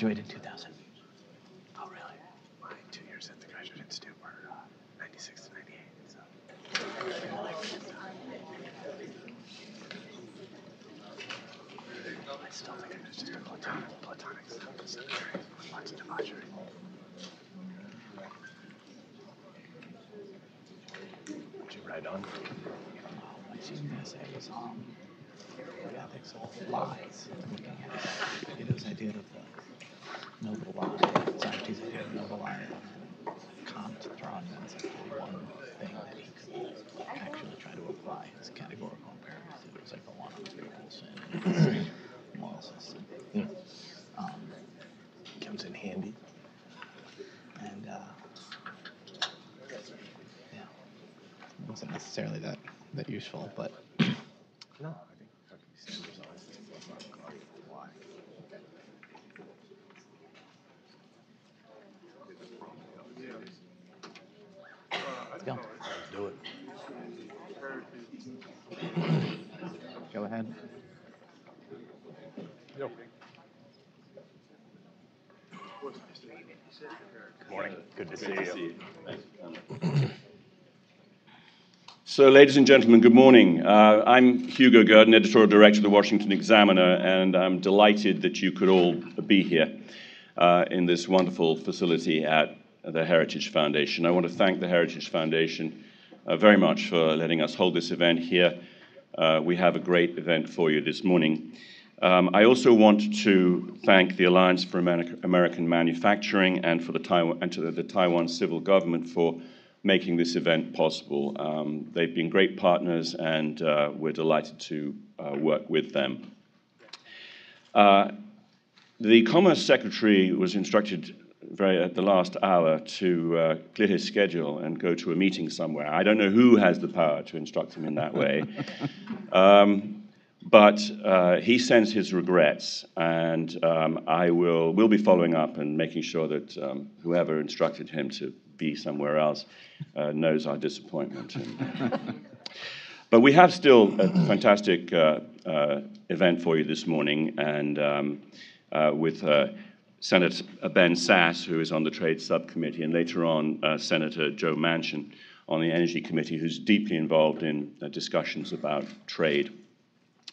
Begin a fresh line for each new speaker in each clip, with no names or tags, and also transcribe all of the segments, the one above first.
graduated in 2000.
Oh, really? My 2 years at the Graduate Institute were 96 to 98. So. I still think it was just a platonic stuff. Lots of debauchery. Did you write on?
My senior essay was on the ethics of lies. Looking at his idea of the noble lie, Socrates' idea of the noble lie, and Kant drawing that as one thing that he could actually try to apply as a categorical imperative. It was like the one unspeakable sin in the moral system.
Comes in handy.
And yeah, it wasn't necessarily that useful, but
No, I think how can you stand yourself? Why?
let's go.
Let's do it.
Go ahead.
Yo. Good morning. Good to see you.
So, ladies and gentlemen, good morning. I'm Hugo Gurdon, Editorial Director of the Washington Examiner, and I'm delighted that you could all be here in this wonderful facility at the Heritage Foundation. I want to thank the Heritage Foundation very much for letting us hold this event here. We have a great event for you this morning. I also want to thank the Alliance for American Manufacturing and for the Taiwan civil government for making this event possible. They've been great partners, and we're delighted to work with them. The Commerce Secretary was instructed at the last hour to clear his schedule and go to a meeting somewhere. I don't know who has the power to instruct him in that way. But he sends his regrets, and we'll be following up and making sure that whoever instructed him to be somewhere else knows our disappointment. But we have still a fantastic event for you this morning, and with Senator Ben Sasse, who is on the Trade Subcommittee, and later on Senator Joe Manchin on the Energy Committee, who's deeply involved in discussions about trade.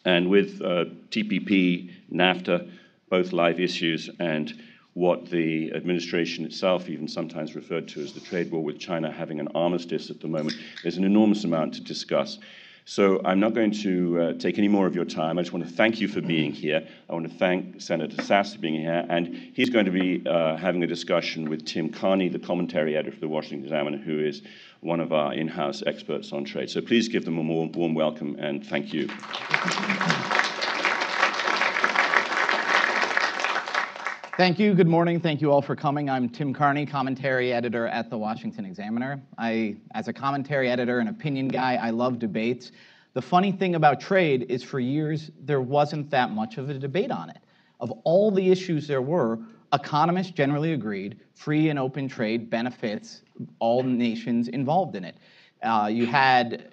And with TPP, NAFTA, both live issues, and what the administration itself even sometimes referred to as the trade war with China having an armistice at the moment, there's an enormous amount to discuss. So I'm not going to take any more of your time. I just want to thank you for being here. I want to thank Senator Sasse for being here. And he's going to be having a discussion with Tim Carney, the commentary editor of the Washington Examiner, who is one of our in-house experts on trade. So please give them a warm welcome, and thank you.
Thank you. Good morning. Thank you all for coming. I'm Tim Carney, commentary editor at the Washington Examiner. As a commentary editor and opinion guy, I love debates. The funny thing about trade is for years, there wasn't that much of a debate on it. Of all the issues there were, economists generally agreed free and open trade benefits all nations involved in it. You had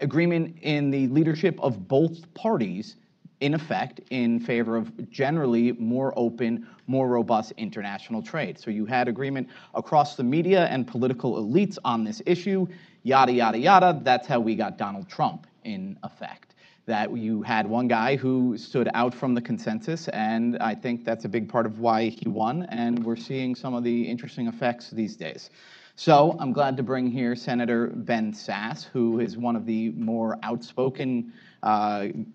agreement in the leadership of both parties in effect in favor of generally more open, more robust international trade. So you had agreement across the media and political elites on this issue, yada, yada, yada. That's how we got Donald Trump in effect. That you had one guy who stood out from the consensus, and I think that's a big part of why he won, and we're seeing some of the interesting effects these days. So I'm glad to bring here Senator Ben Sasse, who is one of the more outspoken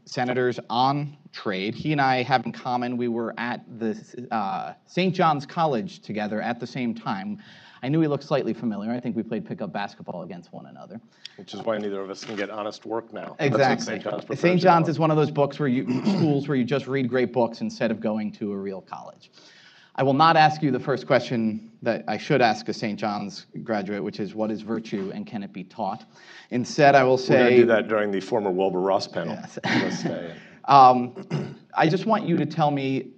senators on trade. He and I have in common, we were at the St. John's College together at the same time. I knew he looked slightly familiar. I think we played pickup basketball against one another.
Which is why neither of us can get honest work now.
Exactly. St. John's is one of those schools where you just read great books instead of going to a real college. I will not ask you the first question that I should ask a St. John's graduate, which is, what is virtue and can it be taught? Instead, I will say...
We're going to do that during the former Wilbur Ross panel.
Yes. I just want you to tell me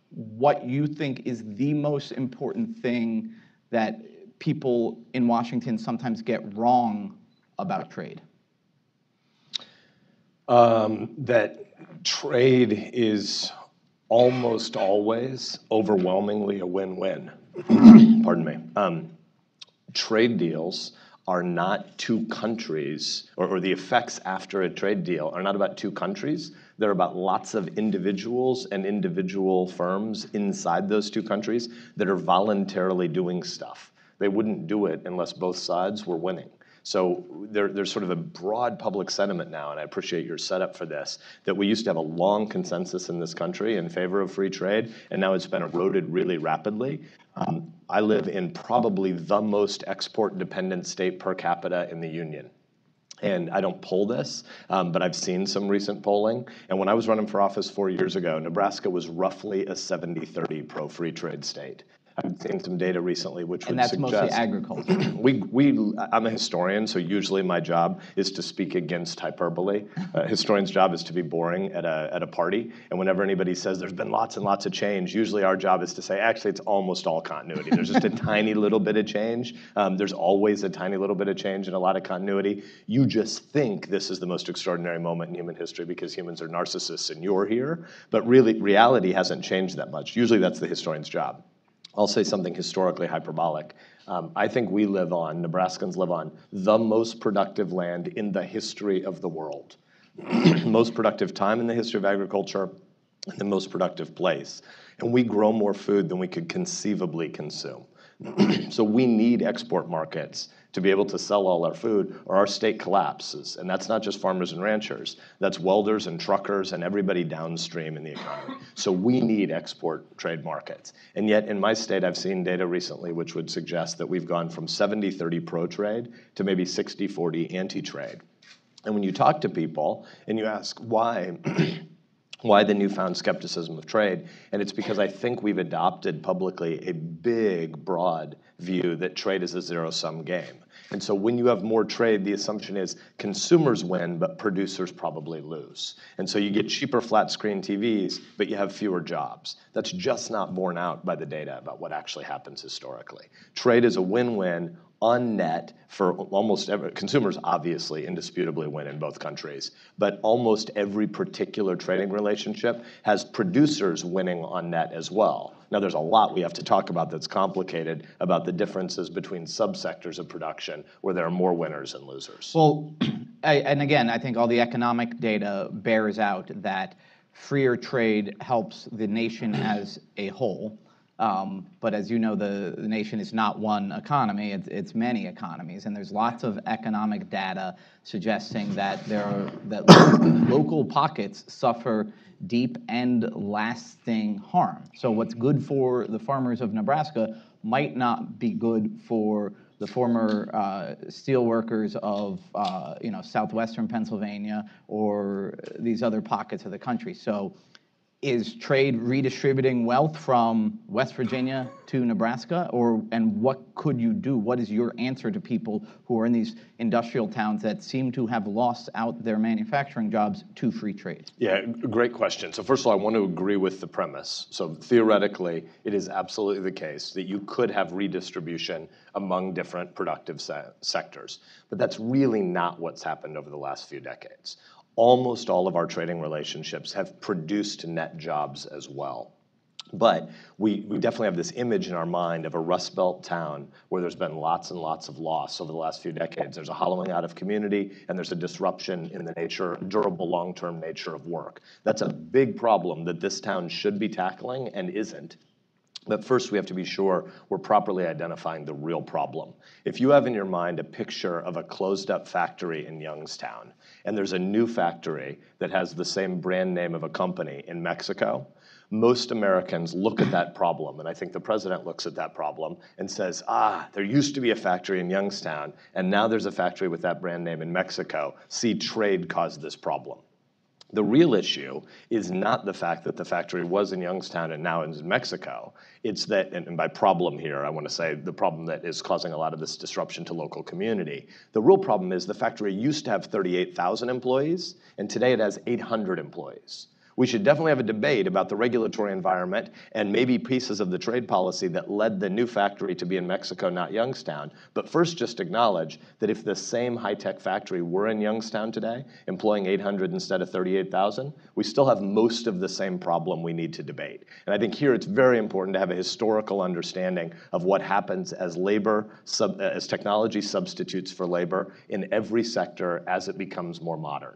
what you think is the most important thing that people in Washington sometimes get wrong about trade.
That trade is almost always overwhelmingly a win-win. Pardon me. Trade deals are not two countries, or the effects after a trade deal are not about two countries. They're about lots of individuals and individual firms inside those two countries that are voluntarily doing stuff. They wouldn't do it unless both sides were winning. So there's sort of a broad public sentiment now, and I appreciate your setup for this, that we used to have a long consensus in this country in favor of free trade, and now it's been eroded really rapidly. I live in probably the most export-dependent state per capita in the union. And I don't poll this, but I've seen some recent polling. And when I was running for office 4 years ago, Nebraska was roughly a 70-30 pro-free trade state. I've seen some data recently which would suggest—
And that's mostly agriculture.
I'm a historian, so usually my job is to speak against hyperbole. A historian's job is to be boring at a party, and whenever anybody says there's been lots and lots of change, usually our job is to say, actually, it's almost all continuity. There's just a tiny little bit of change. There's always a tiny little bit of change and a lot of continuity. You just think this is the most extraordinary moment in human history because humans are narcissists and you're here, but really, reality hasn't changed that much. Usually that's the historian's job. I'll say something historically hyperbolic. I think Nebraskans live on the most productive land in the history of the world. Most productive time in the history of agriculture, and the most productive place. And we grow more food than we could conceivably consume. So we need export markets to be able to sell all our food, or our state collapses. And that's not just farmers and ranchers. That's welders and truckers and everybody downstream in the economy. So we need export trade markets. And yet in my state, I've seen data recently which would suggest that we've gone from 70-30 pro-trade to maybe 60-40 anti-trade. And when you talk to people and you ask why, why the newfound skepticism of trade, and it's because I think we've adopted publicly a big, broad view that trade is a zero-sum game. And so when you have more trade, the assumption is consumers win, but producers probably lose. And so you get cheaper flat-screen TVs, but you have fewer jobs. That's just not borne out by the data about what actually happens historically. Trade is a win-win on net for almost every— consumers obviously indisputably win in both countries, but almost every particular trading relationship has producers winning on net as well. Now there's a lot we have to talk about that's complicated about the differences between subsectors of production where there are more winners and losers.
Well, and again, I think all the economic data bears out that freer trade helps the nation as a whole. But as you know, the nation is not one economy, it's many economies, and there's lots of economic data suggesting that local pockets suffer deep and lasting harm. So what's good for the farmers of Nebraska might not be good for the former steel workers of southwestern Pennsylvania or these other pockets of the country. So is trade redistributing wealth from West Virginia to Nebraska, and what could you do? What is your answer to people who are in these industrial towns that seem to have lost out their manufacturing jobs to free trade?
Yeah, great question. So first of all, I want to agree with the premise. So theoretically, it is absolutely the case that you could have redistribution among different productive sectors, but that's really not what's happened over the last few decades. Almost all of our trading relationships have produced net jobs as well. But we definitely have this image in our mind of a Rust Belt town where there's been lots and lots of loss over the last few decades. There's a hollowing out of community, and there's a disruption in the durable long-term nature of work. That's a big problem that this town should be tackling and isn't. But first, we have to be sure we're properly identifying the real problem. If you have in your mind a picture of a closed-up factory in Youngstown, and there's a new factory that has the same brand name of a company in Mexico, most Americans look at that problem, and I think the president looks at that problem and says, there used to be a factory in Youngstown, and now there's a factory with that brand name in Mexico. See, trade caused this problem. The real issue is not the fact that the factory was in Youngstown and now is in Mexico. It's that, and by problem here, I want to say the problem that is causing a lot of this disruption to local community. The real problem is the factory used to have 38,000 employees, and today it has 800 employees. We should definitely have a debate about the regulatory environment and maybe pieces of the trade policy that led the new factory to be in Mexico, not Youngstown. But first, just acknowledge that if the same high-tech factory were in Youngstown today, employing 800 instead of 38,000, we still have most of the same problem we need to debate. And I think here it's very important to have a historical understanding of what happens as as technology substitutes for labor in every sector as it becomes more modern.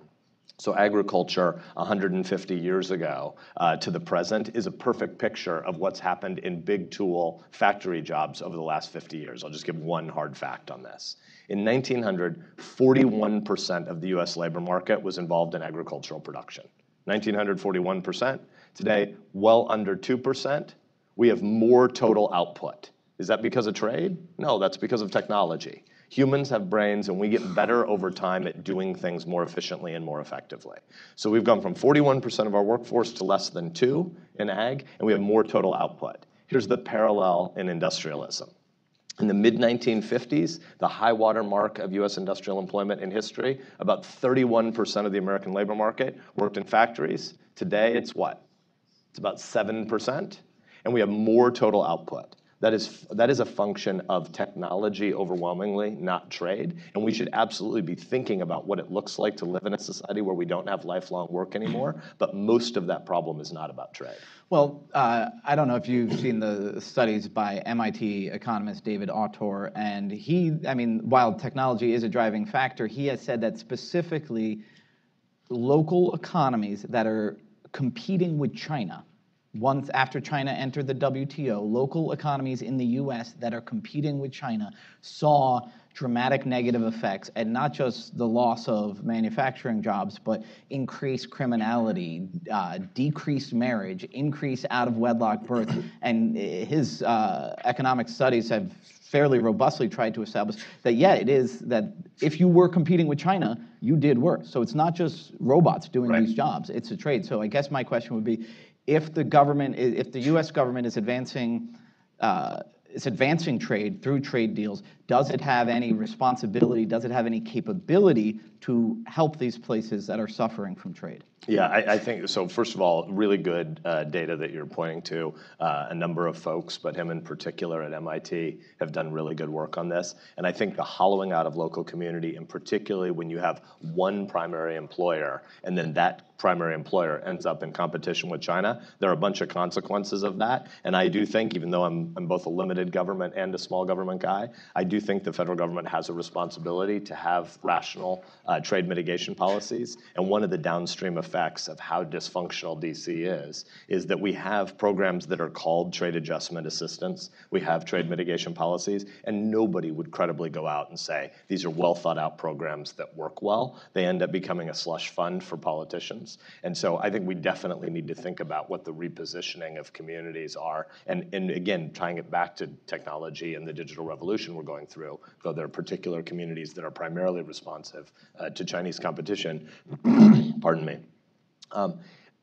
So agriculture 150 years ago to the present is a perfect picture of what's happened in big tool factory jobs over the last 50 years. I'll just give one hard fact on this. In 1900, 41% of the US labor market was involved in agricultural production. 1900, 41%. Today, well under 2%. We have more total output. Is that because of trade? No, that's because of technology. Humans have brains, and we get better over time at doing things more efficiently and more effectively. So we've gone from 41% of our workforce to less than 2% in ag, and we have more total output. Here's the parallel in industrialism. In the mid-1950s, the high water mark of US industrial employment in history, about 31% of the American labor market worked in factories. Today, it's what? It's about 7%, and we have more total output. That is a function of technology overwhelmingly, not trade. And we should absolutely be thinking about what it looks like to live in a society where we don't have lifelong work anymore. But most of that problem is not about trade.
Well, I don't know if you've seen the studies by MIT economist David Autor, and while technology is a driving factor, he has said that specifically local economies that are competing with China, once after China entered the WTO, local economies in the US that are competing with China saw dramatic negative effects, and not just the loss of manufacturing jobs, but increased criminality, decreased marriage, increased out-of-wedlock birth. And his economic studies have fairly robustly tried to establish that, yeah, it is that if you were competing with China, you did worse. So it's not just robots doing these jobs, it's a trade. So I guess my question would be, if the U.S. government is advancing trade through trade deals, does it have any responsibility, does it have any capability to help these places that are suffering from trade?
Yeah, I think so. First of all, really good data that you're pointing to. A number of folks, but him in particular at MIT, have done really good work on this. And I think the hollowing out of local community, and particularly when you have one primary employer, and then that primary employer ends up in competition with China, there are a bunch of consequences of that. And I do think, even though I'm both a limited government and a small government guy, I do think the federal government has a responsibility to have rational trade mitigation policies. And one of the downstream effects of how dysfunctional DC is that we have programs that are called trade adjustment assistance. We have trade mitigation policies, and nobody would credibly go out and say, these are well thought out programs that work well. They end up becoming a slush fund for politicians. And so I think we definitely need to think about what the repositioning of communities are. And again, tying it back to technology and the digital revolution we're going through, though there are particular communities that are primarily responsive to Chinese competition, pardon me,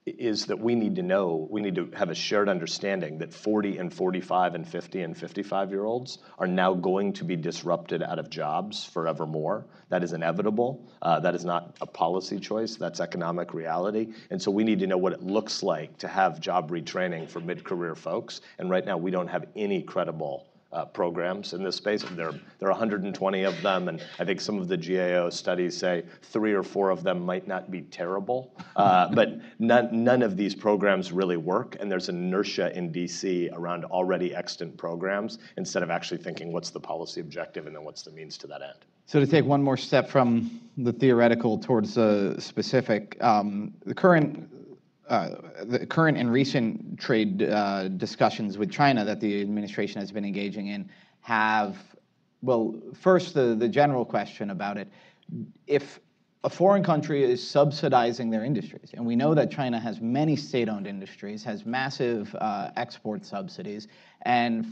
is that we need to have a shared understanding that 40 and 45 and 50 and 55-year-olds are now going to be disrupted out of jobs forevermore. That is inevitable. That is not a policy choice. That's economic reality. And so we need to know what it looks like to have job retraining for mid-career folks. And right now, we don't have any credible programs in this space. There are 120 of them, and I think some of the GAO studies say 3 or 4 of them might not be terrible, but none of these programs really work, and there's inertia in DC around already extant programs instead of actually thinking what's the policy objective and then what's the means to that end.
So to take one more step from the theoretical towards the specific, the current and recent trade discussions with China that the administration has been engaging in have, well, first the general question about it, if a foreign country is subsidizing their industries, and we know that China has many state-owned industries, has massive export subsidies, and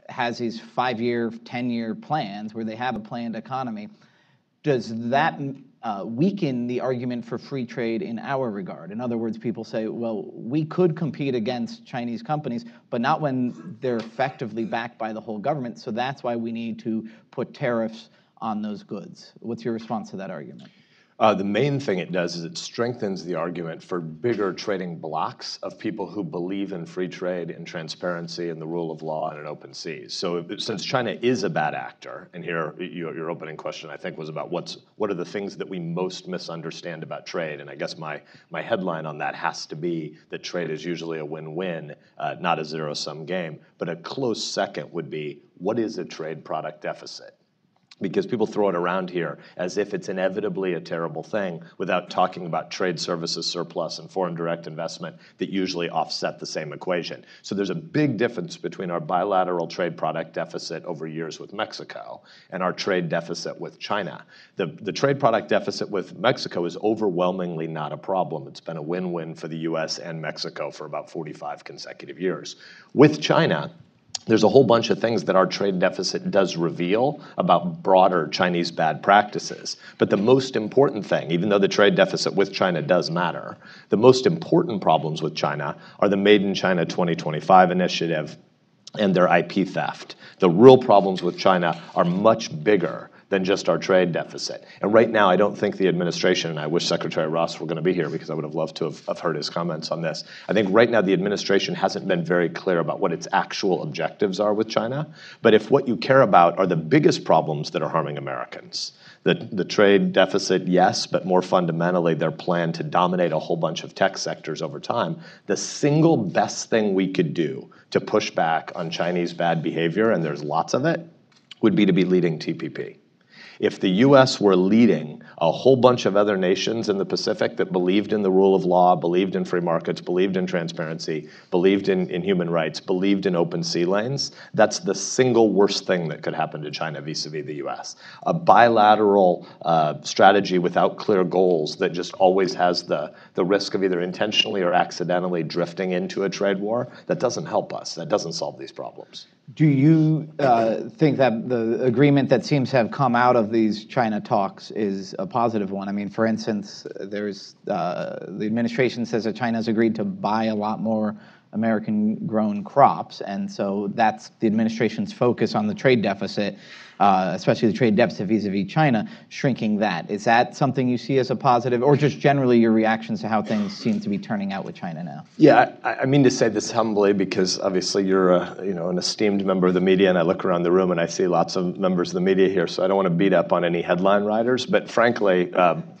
has these 5-year, 10-year plans where they have a planned economy, does that weaken the argument for free trade in our regard? In other words, people say, well, we could compete against Chinese companies, but not when they're effectively backed by the whole government, so that's why we need to put tariffs on those goods. What's your response to that argument?
The main thing it does is it strengthens the argument for bigger trading blocks of people who believe in free trade and transparency and the rule of law and an open seas. So since China is a bad actor, and here your opening question I think was about what are the things that we most misunderstand about trade, and I guess my headline on that has to be that trade is usually a win-win, not a zero-sum game. But a close second would be, what is a trade product deficit? Because people throw it around here as if it's inevitably a terrible thing without talking about trade services surplus and foreign direct investment that usually offset the same equation. So there's a big difference between our bilateral trade product deficit over years with Mexico and our trade deficit with China. The trade product deficit with Mexico is overwhelmingly not a problem. It's been a win-win for the US and Mexico for about 45 consecutive years. With China, there's a whole bunch of things that our trade deficit does reveal about broader Chinese bad practices. But the most important thing, even though the trade deficit with China does matter, the most important problems with China are the Made in China 2025 initiative and their IP theft. The real problems with China are much bigger than just our trade deficit. And right now, I don't think the administration, and I wish Secretary Ross were going to be here because I would have loved to have heard his comments on this. I think right now the administration hasn't been very clear about what its actual objectives are with China. But if what you care about are the biggest problems that are harming Americans, the trade deficit, yes, but more fundamentally, their plan to dominate a whole bunch of tech sectors over time, the single best thing we could do to push back on Chinese bad behavior, and there's lots of it, would be to be leading TPP. If the US were leading a whole bunch of other nations in the Pacific that believed in the rule of law, believed in free markets, believed in transparency, believed in human rights, believed in open sea lanes, that's the single worst thing that could happen to China vis-a-vis the US. A bilateral strategy without clear goals that just always has the risk of either intentionally or accidentally drifting into a trade war, that doesn't help us. That doesn't solve these problems.
Do you think that the agreement that seems to have come out of these China talks is a positive one? I mean, for instance, there's the administration says that China's agreed to buy a lot more American-grown crops, and so that's the administration's focus on the trade deficit, especially the trade deficit vis-a-vis China, shrinking that. Is that something you see as a positive, or just generally your reactions to how things seem to be turning out with China now?
Yeah, I mean to say this humbly because obviously you're an esteemed member of the media, and I look around the room and I see lots of members of the media here, so I don't want to beat up on any headline writers, but frankly,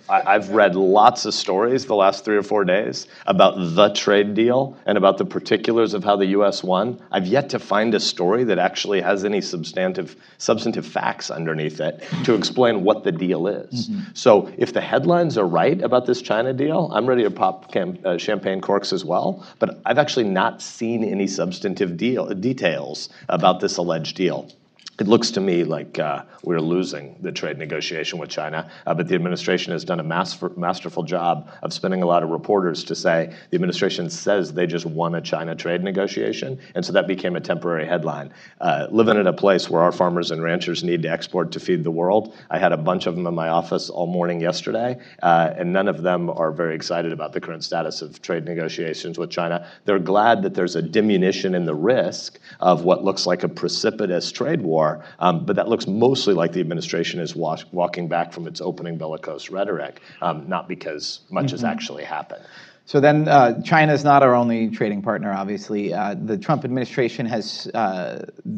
I've read lots of stories the last 3 or 4 days about the trade deal and about the particulars of how the U.S. won. I've yet to find a story that actually has any substantive facts underneath it to explain what the deal is. Mm-hmm. So if the headlines are right about this China deal, I'm ready to pop champagne corks as well, but I've actually not seen any substantive details about this alleged deal. It looks to me like we're losing the trade negotiation with China, but the administration has done a masterful job of spending a lot of reporters to say the administration says they just won a China trade negotiation, and so that became a temporary headline. Living in a place where our farmers and ranchers need to export to feed the world, I had a bunch of them in my office all morning yesterday, and none of them are very excited about the current status of trade negotiations with China. They're glad that there's a diminution in the risk of what looks like a precipitous trade war, but that looks mostly like the administration is walking back from its opening bellicose rhetoric, not because much has actually happened.
So then China is not our only trading partner, obviously. The Trump administration has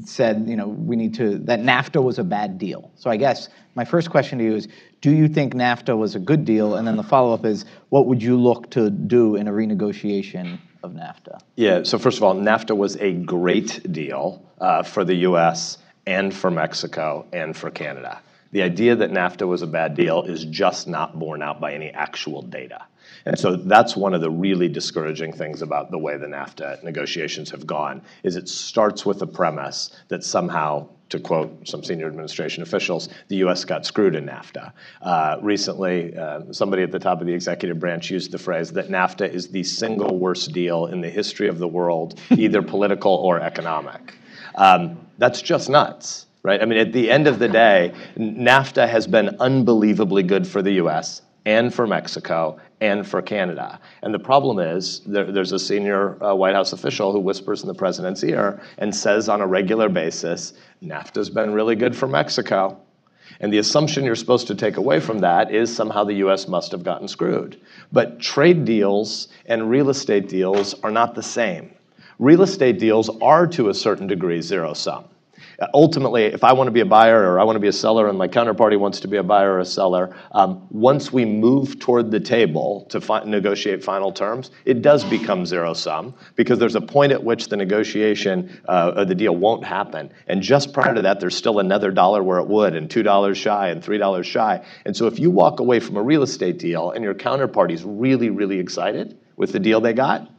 said, that NAFTA was a bad deal. So I guess my first question to you is, do you think NAFTA was a good deal? And then the follow-up is, what would you look to do in a renegotiation of NAFTA?
Yeah, so first of all, NAFTA was a great deal for the U.S., and for Mexico, and for Canada. The idea that NAFTA was a bad deal is just not borne out by any actual data. And so that's one of the really discouraging things about the way the NAFTA negotiations have gone, is it starts with the premise that somehow, to quote some senior administration officials, the U.S. got screwed in NAFTA. Recently, somebody at the top of the executive branch used the phrase that NAFTA is the single worst deal in the history of the world, either political or economic. That's just nuts, right? I mean, at the end of the day, NAFTA has been unbelievably good for the U.S. and for Mexico and for Canada. And the problem is there's a senior White House official who whispers in the president's ear and says on a regular basis, NAFTA's been really good for Mexico. And the assumption you're supposed to take away from that is somehow the US must have gotten screwed. But trade deals and real estate deals are not the same. Real estate deals are, to a certain degree, zero-sum. Ultimately, if I want to be a buyer or I want to be a seller and my counterparty wants to be a buyer or a seller, once we move toward the table to negotiate final terms, it does become zero-sum because there's a point at which the negotiation or the deal won't happen. And just prior to that, there's still another dollar where it would, and $2 shy and $3 shy. And so if you walk away from a real estate deal and your counterparty's really, really excited with the deal they got,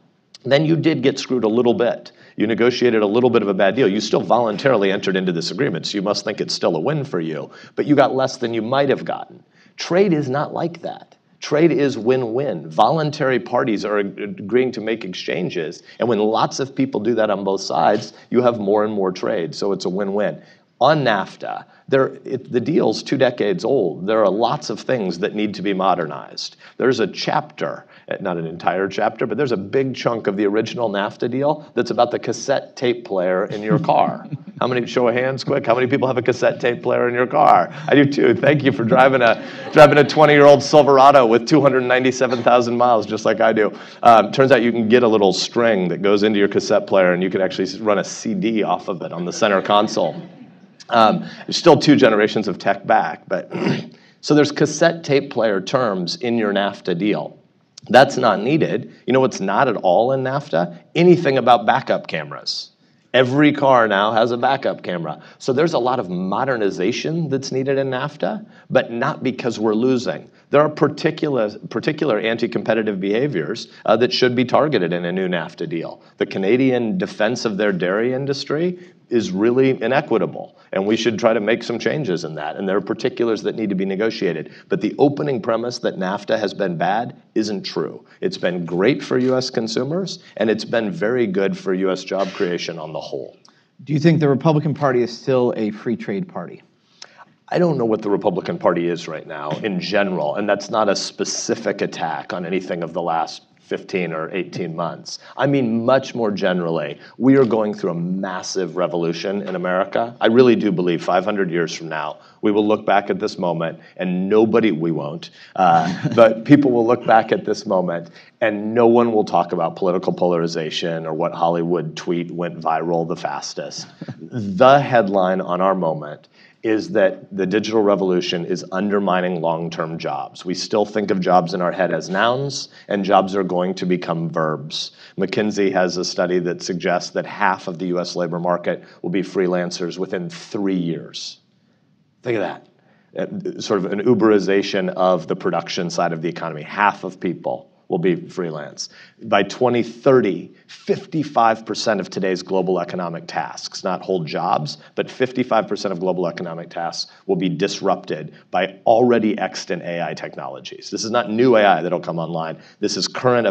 then you did get screwed a little bit. You negotiated a little bit of a bad deal. You still voluntarily entered into this agreement, so you must think it's still a win for you, but you got less than you might have gotten. Trade is not like that. Trade is win-win. Voluntary parties are agreeing to make exchanges, and when lots of people do that on both sides, you have more and more trade, so it's a win-win. On NAFTA, the deal's 2 decades old. There are lots of things that need to be modernized. There's a chapter, not an entire chapter, but there's a big chunk of the original NAFTA deal that's about the cassette tape player in your car. How many, show of hands quick, how many people have a cassette tape player in your car? I do too. Thank you for driving a 20-year-old Silverado with 297,000 miles, just like I do. Turns out you can get a little string that goes into your cassette player and you can actually run a CD off of it on the center console. There's still 2 generations of tech back, but so there's cassette tape player terms in your NAFTA deal. That's not needed. You know what's not at all in NAFTA? Anything about backup cameras. Every car now has a backup camera. So there's a lot of modernization that's needed in NAFTA, but not because we're losing. There are particular anti-competitive behaviors that should be targeted in a new NAFTA deal. The Canadian defense of their dairy industry is really inequitable, and we should try to make some changes in that. And there are particulars that need to be negotiated. But the opening premise that NAFTA has been bad isn't true. It's been great for US consumers, and it's been very good for US job creation on the whole.
Do you think the Republican Party is still a free trade party?
I don't know what the Republican Party is right now in general, and that's not a specific attack on anything of the last 15 or 18 months. I mean, much more generally, we are going through a massive revolution in America. I really do believe 500 years from now, we will look back at this moment and we won't, but people will look back at this moment and no one will talk about political polarization or what Hollywood tweet went viral the fastest. The headline on our moment is that the digital revolution is undermining long-term jobs. We still think of jobs in our head as nouns, and jobs are going to become verbs. McKinsey has a study that suggests that half of the US labor market will be freelancers within 3 years. Think of that. Sort of an Uberization of the production side of the economy. Half of people will be freelance. By 2030, 55% of today's global economic tasks, not whole jobs, but 55% of global economic tasks will be disrupted by already extant AI technologies. This is not new AI that'll come online. This is currently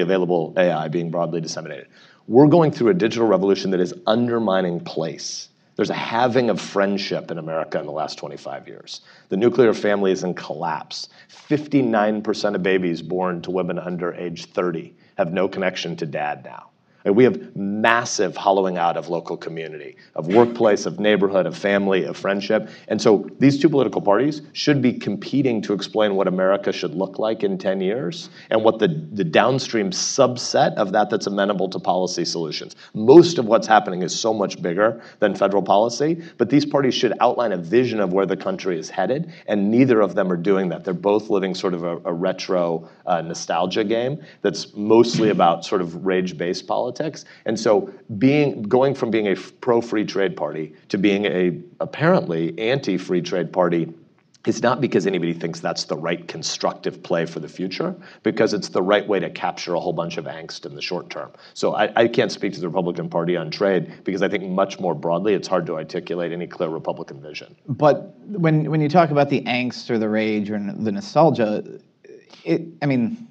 available AI being broadly disseminated. We're going through a digital revolution that is undermining place. There's a halving of friendship in America in the last 25 years. The nuclear family is in collapse. 59% of babies born to women under age 30 have no connection to dad now. And we have massive hollowing out of local community, of workplace, of neighborhood, of family, of friendship. And so these 2 political parties should be competing to explain what America should look like in 10 years and what the downstream subset of that that's amenable to policy solutions. Most of what's happening is so much bigger than federal policy, but these parties should outline a vision of where the country is headed, and neither of them are doing that. They're both living sort of a retro nostalgia game that's mostly about sort of rage-based politics. And so going from being a pro-free trade party to being a apparently anti-free trade party is not because anybody thinks that's the right constructive play for the future, because it's the right way to capture a whole bunch of angst in the short term. So I can't speak to the Republican Party on trade because I think much more broadly it's hard to articulate any clear Republican vision.
But when you talk about the angst or the rage or the nostalgia,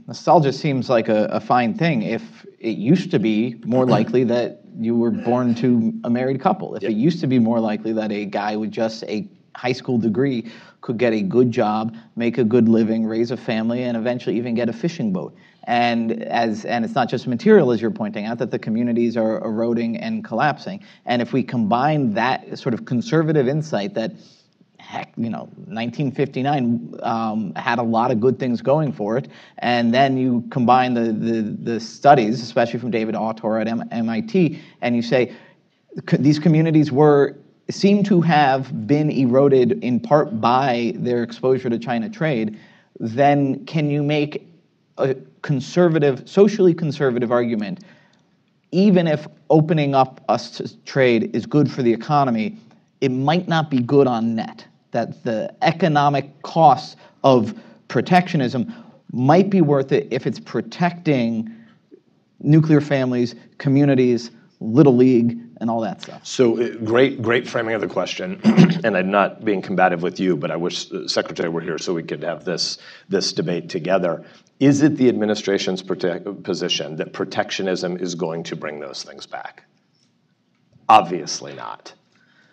nostalgia seems like a fine thing if it used to be more likely that you were born to a married couple. If it used to be more likely that a guy with just a high school degree could get a good job, make a good living, raise a family, and eventually even get a fishing boat. And it's not just material, as you're pointing out, that the communities are eroding and collapsing. And if we combine that sort of conservative insight that heck, 1959 had a lot of good things going for it. And then you combine the studies, especially from David Autor at MIT, and you say these communities seem to have been eroded in part by their exposure to China trade. Then can you make a socially conservative argument, even if opening up us to trade is good for the economy, it might not be good on net, that the economic costs of protectionism might be worth it if it's protecting nuclear families, communities, Little League, and all that stuff.
So great framing of the question, and I'm not being combative with you, but I wish the Secretary were here so we could have this debate together. Is it the administration's position that protectionism is going to bring those things back? Obviously not.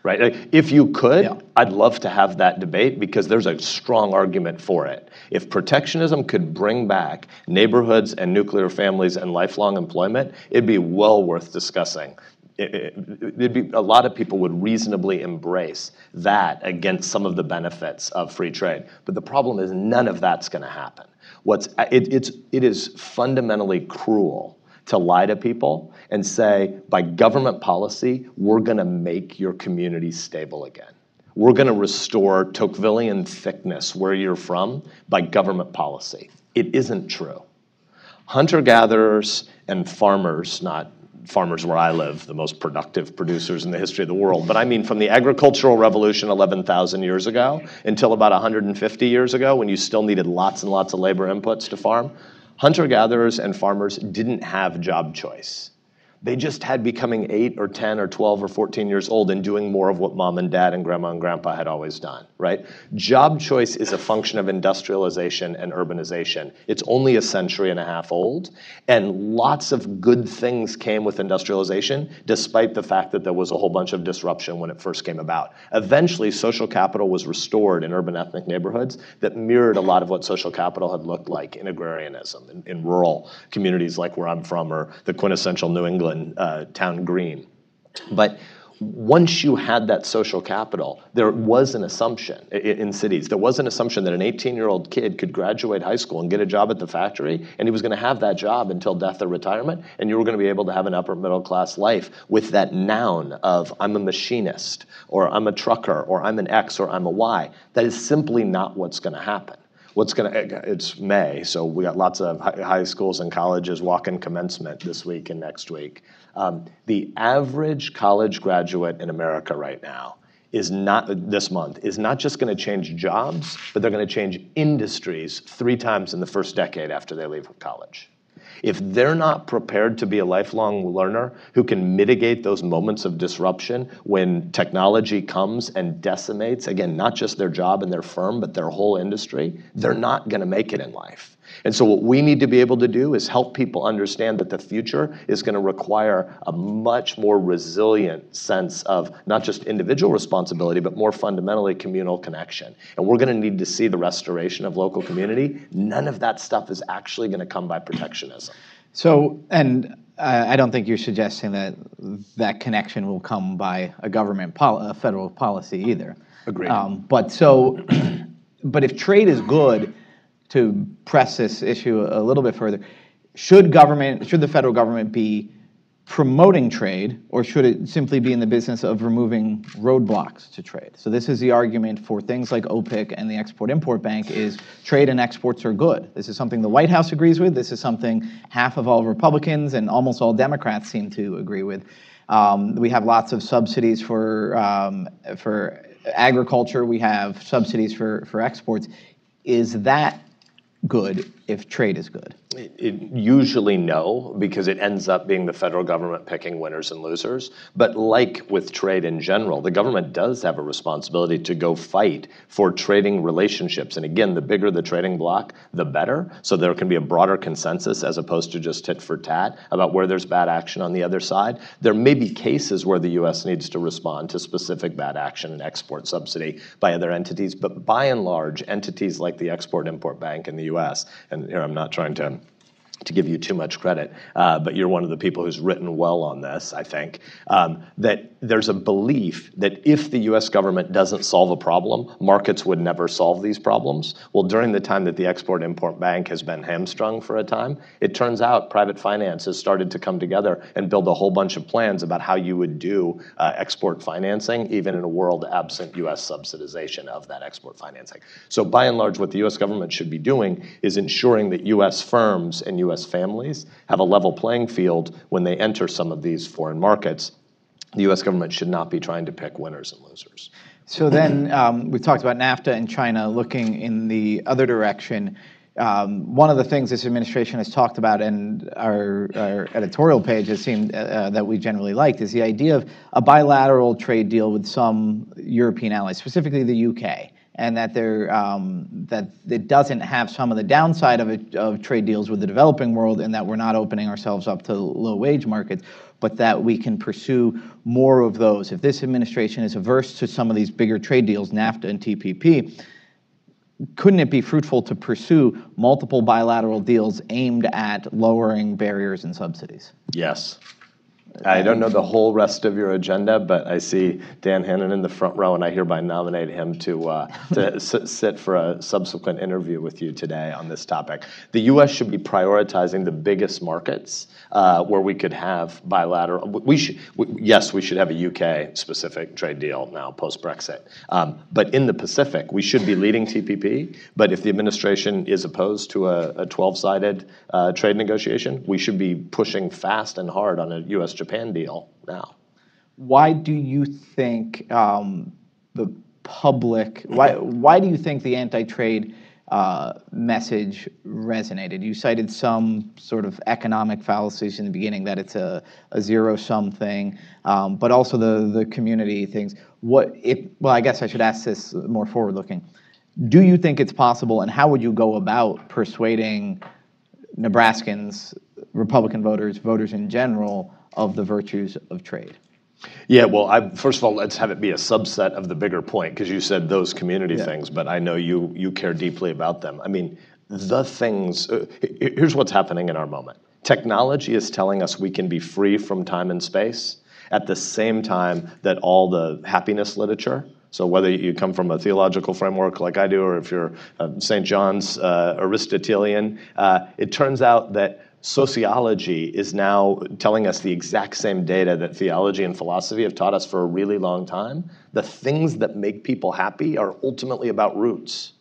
Right? Like, if you could, yeah. I'd love to have that debate because there's a strong argument for it. If protectionism could bring back neighborhoods and nuclear families and lifelong employment, it'd be well worth discussing. A lot of people would reasonably embrace that against some of the benefits of free trade. But the problem is none of that's going to happen. It is fundamentally cruel to lie to people and say, by government policy, we're going to make your community stable again. We're going to restore Tocquevillian thickness where you're from by government policy. It isn't true. Hunter-gatherers and farmers, not farmers where I live, the most productive producers in the history of the world, but I mean from the agricultural revolution 11,000 years ago until about 150 years ago when you still needed lots and lots of labor inputs to farm, hunter-gatherers and farmers didn't have job choice. They just had becoming 8 or 10 or 12 or 14 years old and doing more of what mom and dad and grandma and grandpa had always done, right? Job choice is a function of industrialization and urbanization. It's only a century and a half old, and lots of good things came with industrialization, despite the fact that there was a whole bunch of disruption when it first came about. Eventually, social capital was restored in urban ethnic neighborhoods that mirrored a lot of what social capital had looked like in agrarianism, in rural communities like where I'm from, or the quintessential New England town green. But once you had that social capital, there was an assumption in cities. There was an assumption that an 18-year-old kid could graduate high school and get a job at the factory, and he was going to have that job until death or retirement, and you were going to be able to have an upper middle class life with that noun of I'm a machinist, or I'm a trucker, or I'm an X, or I'm a Y. That is simply not what's going to happen. It's May, so we got lots of high schools and colleges walking commencement this week and next week. The average college graduate in America right now is not just going to change jobs, but they're going to change industries 3 times in the first decade after they leave college. If they're not prepared to be a lifelong learner who can mitigate those moments of disruption when technology comes and decimates, again, not just their job and their firm, but their whole industry, they're not going to make it in life. And so what we need to be able to do is help people understand that the future is going to require a much more resilient sense of not just individual responsibility, but more fundamentally communal connection. And we're going to need to see the restoration of local community. None of that stuff is actually going to come by protectionism.
So, and I don't think you're suggesting that that connection will come by a federal policy either.
Agreed.
But if trade is good, to press this issue a little bit further, should the federal government be promoting trade, or should it simply be in the business of removing roadblocks to trade? So this is the argument for things like OPIC and the Export-Import Bank is trade and exports are good. This is something the White House agrees with. This is something half of all Republicans and almost all Democrats seem to agree with. We have lots of subsidies for agriculture. We have subsidies for exports. Is that good if trade is good?
Usually no, because it ends up being the federal government picking winners and losers. But like with trade in general, the government does have a responsibility to go fight for trading relationships. And again, the bigger the trading block, the better. So there can be a broader consensus as opposed to just tit for tat about where there's bad action on the other side. There may be cases where the U.S. needs to respond to specific bad action and export subsidy by other entities. But by and large, entities like the Export-Import Bank in the U.S., and here I'm not trying to to give you too much credit, but you're one of the people who's written well on this, I think, that there's a belief that if the US government doesn't solve a problem, markets would never solve these problems. Well, during the time that the Export-Import Bank has been hamstrung for a time, it turns out private finance has started to come together and build a whole bunch of plans about how you would do export financing, even in a world absent US subsidization of that export financing. So by and large, what the US government should be doing is ensuring that US firms and US families have a level playing field when they enter some of these foreign markets. The US government should not be trying to pick winners and losers.
So then we've talked about NAFTA and China looking in the other direction. One of the things this administration has talked about, and our editorial page has seemed that we generally liked, is the idea of a bilateral trade deal with some European allies, specifically the UK, and that that it doesn't have some of the downside of trade deals with the developing world, and that we're not opening ourselves up to low-wage markets, but that we can pursue more of those. If this administration is averse to some of these bigger trade deals, NAFTA and TPP, couldn't it be fruitful to pursue multiple bilateral deals aimed at lowering barriers and subsidies?
Yes. I don't know the whole rest of your agenda, but I see Dan Hannan in the front row, and I hereby nominate him to sit for a subsequent interview with you today on this topic. The U.S. should be prioritizing the biggest markets where we could have bilateral. Yes, we should have a UK-specific trade deal now post-Brexit. But in the Pacific, we should be leading TPP. But if the administration is opposed to a 12-sided trade negotiation, we should be pushing fast and hard on a U.S.-Japan deal now.
Why do you think the public? Why do you think the anti-trade message resonated? You cited some sort of economic fallacies in the beginning, that it's a zero-sum thing, but also the community things. Well, I guess I should ask this more forward-looking. Do you think it's possible, and how would you go about persuading Nebraskans, Republican voters in general, of the virtues of trade?
Yeah, well, first of all, let's have it be a subset of the bigger point, because you said those community things, but I know you care deeply about them. I mean, the things, here's what's happening in our moment. Technology is telling us we can be free from time and space at the same time that all the happiness literature, so whether you come from a theological framework like I do, or if you're St. John's Aristotelian, it turns out that sociology is now telling us the exact same data that theology and philosophy have taught us for a really long time. The things that make people happy are ultimately about roots.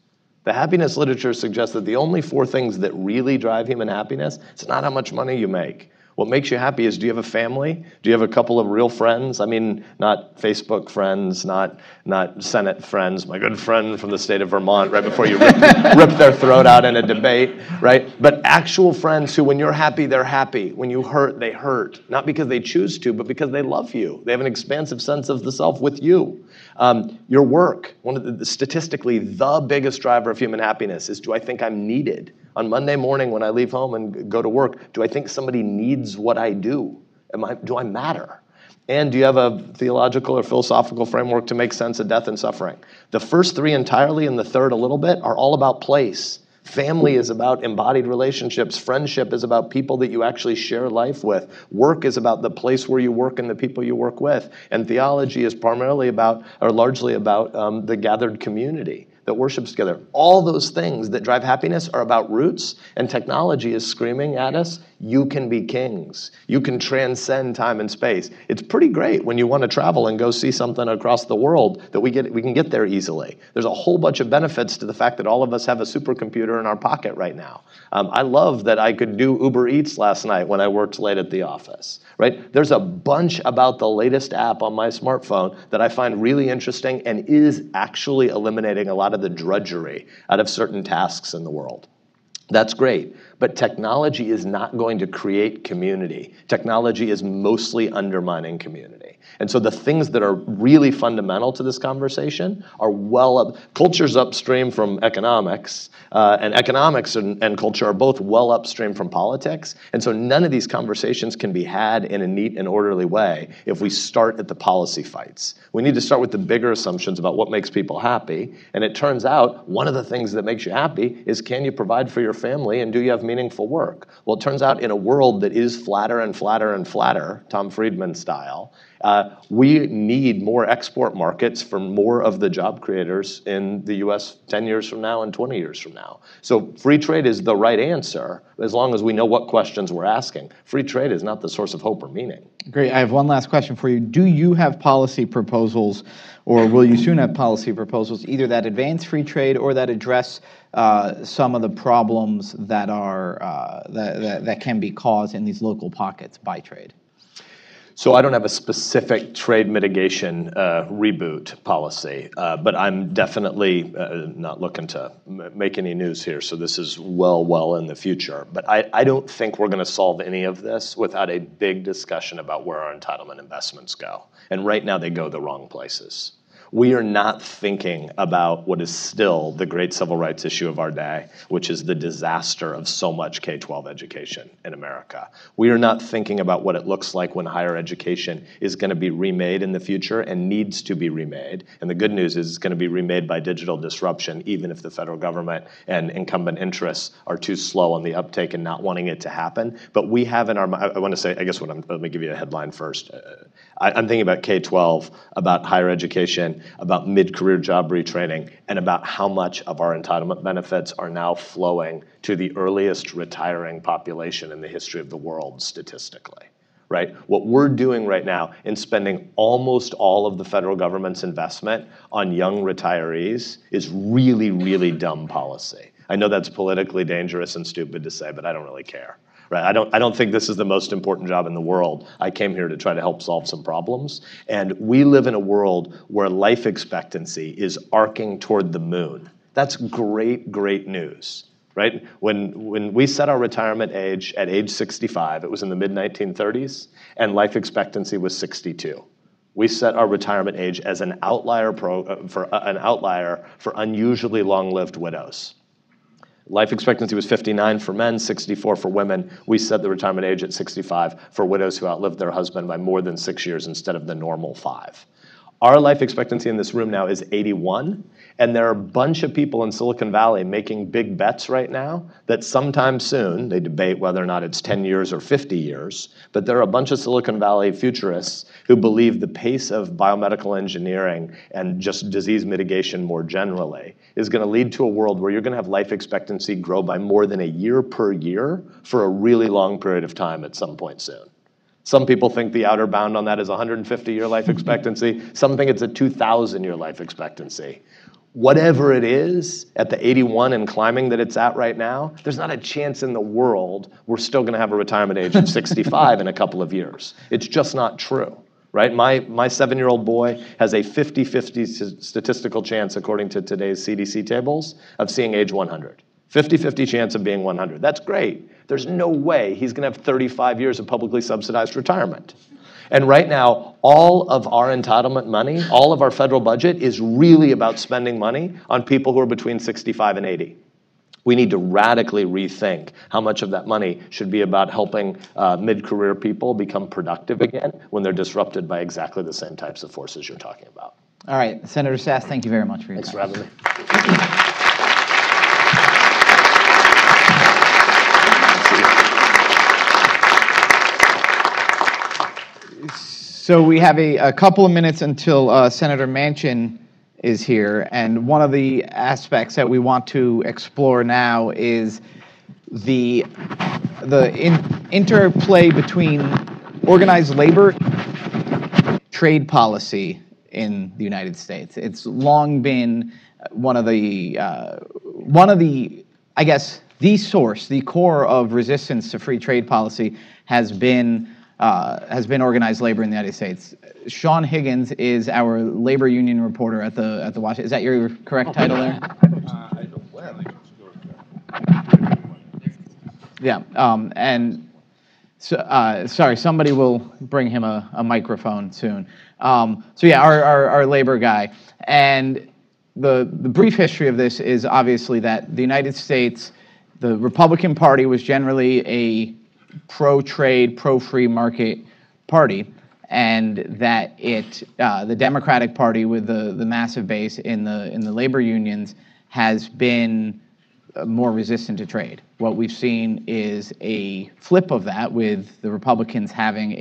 The happiness literature suggests that the only four things that really drive human happiness, it's not how much money you make. What makes you happy is, do you have a family? Do you have a couple of real friends? I mean, not Facebook friends, not Senate friends. My good friend from the state of Vermont, right before you rip their throat out in a debate, right? But actual friends who, when you're happy, they're happy. When you hurt, they hurt. Not because they choose to, but because they love you. They have an expansive sense of the self with you. Your work, statistically, the biggest driver of human happiness is, do I think I'm needed? On Monday morning when I leave home and go to work, do I think somebody needs what I do? Do I matter? And do you have a theological or philosophical framework to make sense of death and suffering? The first three entirely and the third a little bit are all about place. Family is about embodied relationships. Friendship is about people that you actually share life with. Work is about the place where you work and the people you work with. And theology is primarily about, or largely about, the gathered community that worships together. All those things that drive happiness are about roots, and technology is screaming at us, you can be kings. You can transcend time and space. It's pretty great when you want to travel and go see something across the world that we can get there easily. There's a whole bunch of benefits to the fact that all of us have a supercomputer in our pocket right now. I love that I could do Uber Eats last night when I worked late at the office, right? There's a bunch about the latest app on my smartphone that I find really interesting and is actually eliminating a lot of the drudgery out of certain tasks in the world. That's great, but technology is not going to create community. Technology is mostly undermining community. And so the things that are really fundamental to this conversation are culture's upstream from economics, and economics and culture are both well upstream from politics. And so none of these conversations can be had in a neat and orderly way if we start at the policy fights. We need to start with the bigger assumptions about what makes people happy. And it turns out one of the things that makes you happy is, can you provide for your family, and do you have meaningful work? Well, it turns out in a world that is flatter and flatter and flatter, Tom Friedman style, we need more export markets for more of the job creators in the US 10 years from now and 20 years from now. So free trade is the right answer, as long as we know what questions we're asking. Free trade is not the source of hope or meaning.
Great. I have one last question for you. Do you have policy proposals, or will you soon have policy proposals, either that advance free trade or that address some of the problems that are that can be caused in these local pockets by trade?
So I don't have a specific trade mitigation reboot policy, but I'm definitely not looking to make any news here, so this is well in the future. But I don't think we're going to solve any of this without a big discussion about where our entitlement investments go. And right now they go the wrong places. We are not thinking about what is still the great civil rights issue of our day, which is the disaster of so much K-12 education in America. We are not thinking about what it looks like when higher education is going to be remade in the future and needs to be remade. And the good news is it's going to be remade by digital disruption, even if the federal government and incumbent interests are too slow on the uptake and not wanting it to happen. But we have in our mind, I want to say, I guess let me give you a headline first. I'm thinking about K-12, about higher education, about mid-career job retraining, and about how much of our entitlement benefits are now flowing to the earliest retiring population in the history of the world statistically, right? What we're doing right now in spending almost all of the federal government's investment on young retirees is really dumb policy. I know that's politically dangerous and stupid to say, but I don't really care. Right? I don't think this is the most important job in the world. I came here to try to help solve some problems. And we live in a world where life expectancy is arcing toward the moon. That's great news, right? When we set our retirement age at age 65, it was in the mid-1930s, and life expectancy was 62. We set our retirement age as an outlier for unusually long-lived widows. Life expectancy was 59 for men, 64 for women. We set the retirement age at 65 for widows who outlived their husband by more than 6 years instead of the normal 5. Our life expectancy in this room now is 81, and there are a bunch of people in Silicon Valley making big bets right now that sometime soon, they debate whether or not it's 10 years or 50 years, but there are a bunch of Silicon Valley futurists who believe the pace of biomedical engineering and just disease mitigation more generally is going to lead to a world where you're going to have life expectancy grow by more than a year per year for a really long period of time at some point soon. Some people think the outer bound on that is 150-year life expectancy. Some think it's a 2,000-year life expectancy. Whatever it is, at the 81 and climbing that it's at right now, there's not a chance in the world we're still going to have a retirement age of 65 in a couple of years. It's just not true, right? My 7-year-old boy has a 50-50 statistical chance, according to today's CDC tables, of seeing age 100. 50-50 chance of being 100. That's great. There's no way he's going to have 35 years of publicly subsidized retirement. And right now, all of our entitlement money, all of our federal budget is really about spending money on people who are between 65 and 80. We need to radically rethink how much of that money should be about helping mid-career people become productive again when they're disrupted by exactly the same types of forces you're talking about.
All right, Senator Sasse, thank you very much for your
time.
Thanks
for having me.
So we have a couple of minutes until Senator Manchin is here, and one of the aspects that we want to explore now is the interplay between organized labor, trade policy in the United States. It's long been one of the I guess the core of resistance to free trade policy has been organized labor in the United States. Sean Higgins is our labor union reporter at the Washington. Is that your correct title there? Yeah. And so, sorry, somebody will bring him a microphone soon. So yeah, our labor guy. And the brief history of this is obviously that the United States, the Republican Party was generally a pro-trade, pro-free market party, and that the Democratic Party with the massive base in the labor unions has been more resistant to trade. What we've seen is a flip of that, with the Republicans having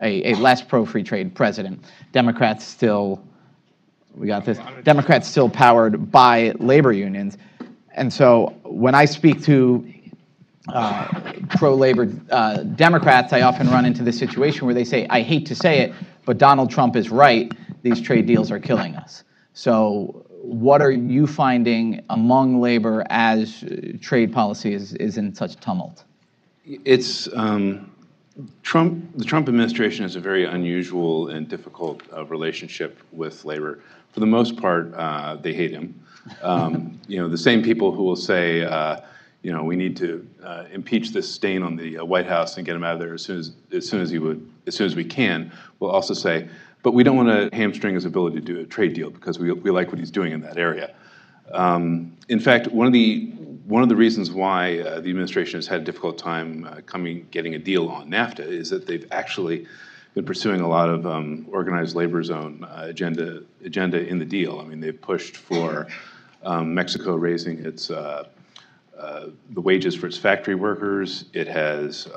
a less pro-free trade president. Democrats still powered by labor unions. And so when I speak to pro-labor Democrats, I often run into this situation where they say, I hate to say it, but Donald Trump is right. These trade deals are killing us. So what are you finding among labor as trade policy is in such tumult?
It's the Trump administration has a very unusual and difficult relationship with labor. For the most part, they hate him. The same people who will say, we need to impeach this stain on the White House and get him out of there as soon as we can, will also say, but we don't want to hamstring his ability to do a trade deal because we like what he's doing in that area. In fact, one of the reasons why the administration has had a difficult time getting a deal on NAFTA is that they've actually been pursuing a lot of organized labor zone agenda in the deal. I mean, they've pushed for Mexico raising its the wages for its factory workers. It has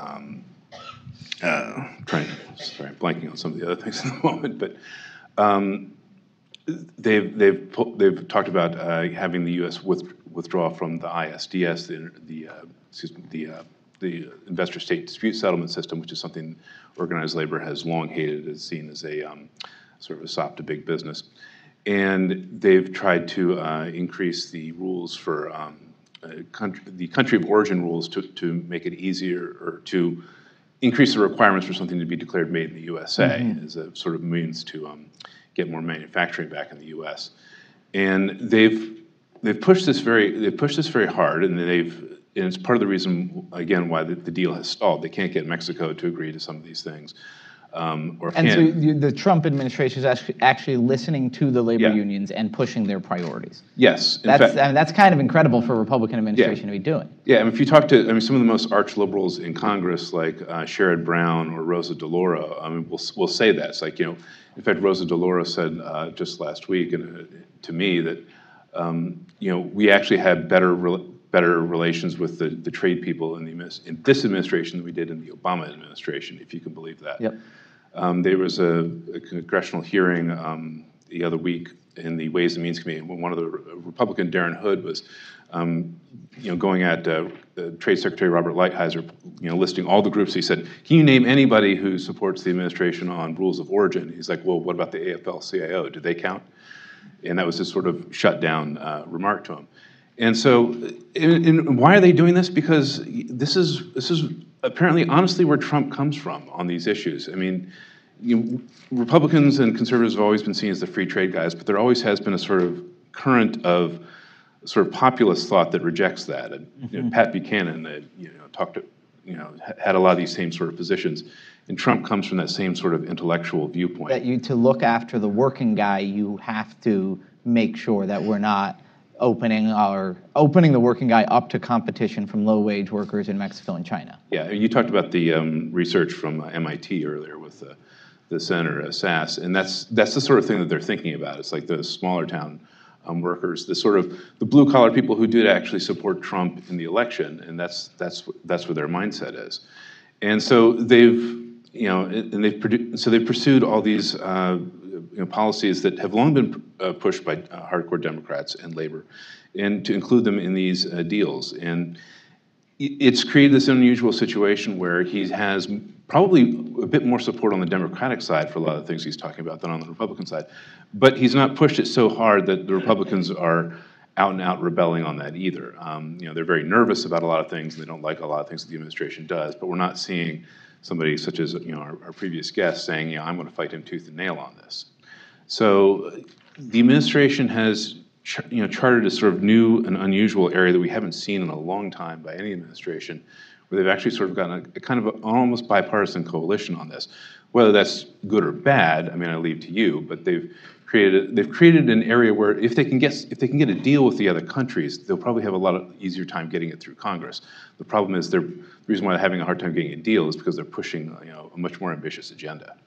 blanking on some of the other things in the moment, but they've talked about having the U.S. withdraw from the ISDS, the Investor State Dispute Settlement System, which is something organized labor has long hated, is seen as a sort of a sop to big business, and they've tried to increase the rules for the country of origin rules to make it easier, or to increase the requirements for something to be declared made in the USA as a sort of means to get more manufacturing back in the U.S. And they've pushed this very hard, and it's part of the reason, again, why the deal has stalled. They can't get Mexico to agree to some of these things. So
the Trump administration is actually listening to the labor unions and pushing their priorities.
Yes.
That's kind of incredible for a Republican administration to be doing.
Yeah, and if you talk to some of the most arch liberals in Congress, like Sherrod Brown or Rosa DeLauro, we'll say that. It's like, in fact, Rosa DeLauro said just last week to me that, we actually had better relations with the trade people in this administration than we did in the Obama administration, if you can believe that.
Yep.
There was a congressional hearing the other week in the Ways and Means Committee when one of the Republican, Darren Hood, was going at Trade Secretary Robert Lighthizer, listing all the groups. He said, can you name anybody who supports the administration on rules of origin? He's like, well, what about the AFL-CIO? Do they count? And that was his sort of shut down remark to him. And so, and why are they doing this? Because this is apparently, honestly, where Trump comes from on these issues. I mean, Republicans and conservatives have always been seen as the free trade guys, but there always has been a sort of current of sort of populist thought that rejects that. And Pat Buchanan, had a lot of these same sort of positions, and Trump comes from that same sort of intellectual viewpoint.
That to look after the working guy, you have to make sure that we're not opening the working guy up to competition from low-wage workers in Mexico and China.
Yeah, you talked about the research from MIT earlier with the Senator Sass, and that's the sort of thing that they're thinking about. It's like the smaller town workers, the blue-collar people who did actually support Trump in the election, and that's what their mindset is. And so they've pursued all these policies that have long been pushed by hardcore Democrats and labor, and to include them in these deals. And it's created this unusual situation where he has probably a bit more support on the Democratic side for a lot of the things he's talking about than on the Republican side. But he's not pushed it so hard that the Republicans are out and out rebelling on that either. They're very nervous about a lot of things, and they don't like a lot of things that the administration does, but we're not seeing somebody such as our previous guest saying, I'm going to fight him tooth and nail on this. So the administration has charted a sort of new and unusual area that we haven't seen in a long time by any administration, where they've actually sort of gotten a kind of an almost bipartisan coalition on this. Whether that's good or bad, I leave to you, but they've created an area where if they can get a deal with the other countries, they'll probably have a lot of easier time getting it through Congress. The problem is the reason why they're having a hard time getting a deal is because they're pushing a much more ambitious agenda.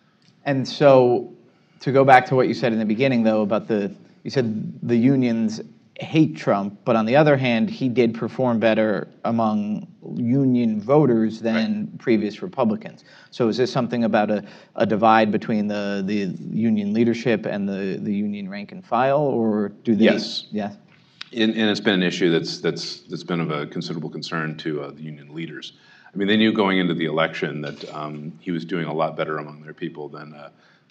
And so, to go back to what you said in the beginning, though, about you said the unions hate Trump, but on the other hand, he did perform better among union voters than previous Republicans. So is this something about a divide between the union leadership and the union rank and file, or do they?
Yes.
Yeah.
And it's been an issue that's been of a considerable concern to the union leaders. I mean, they knew going into the election that he was doing a lot better among their people than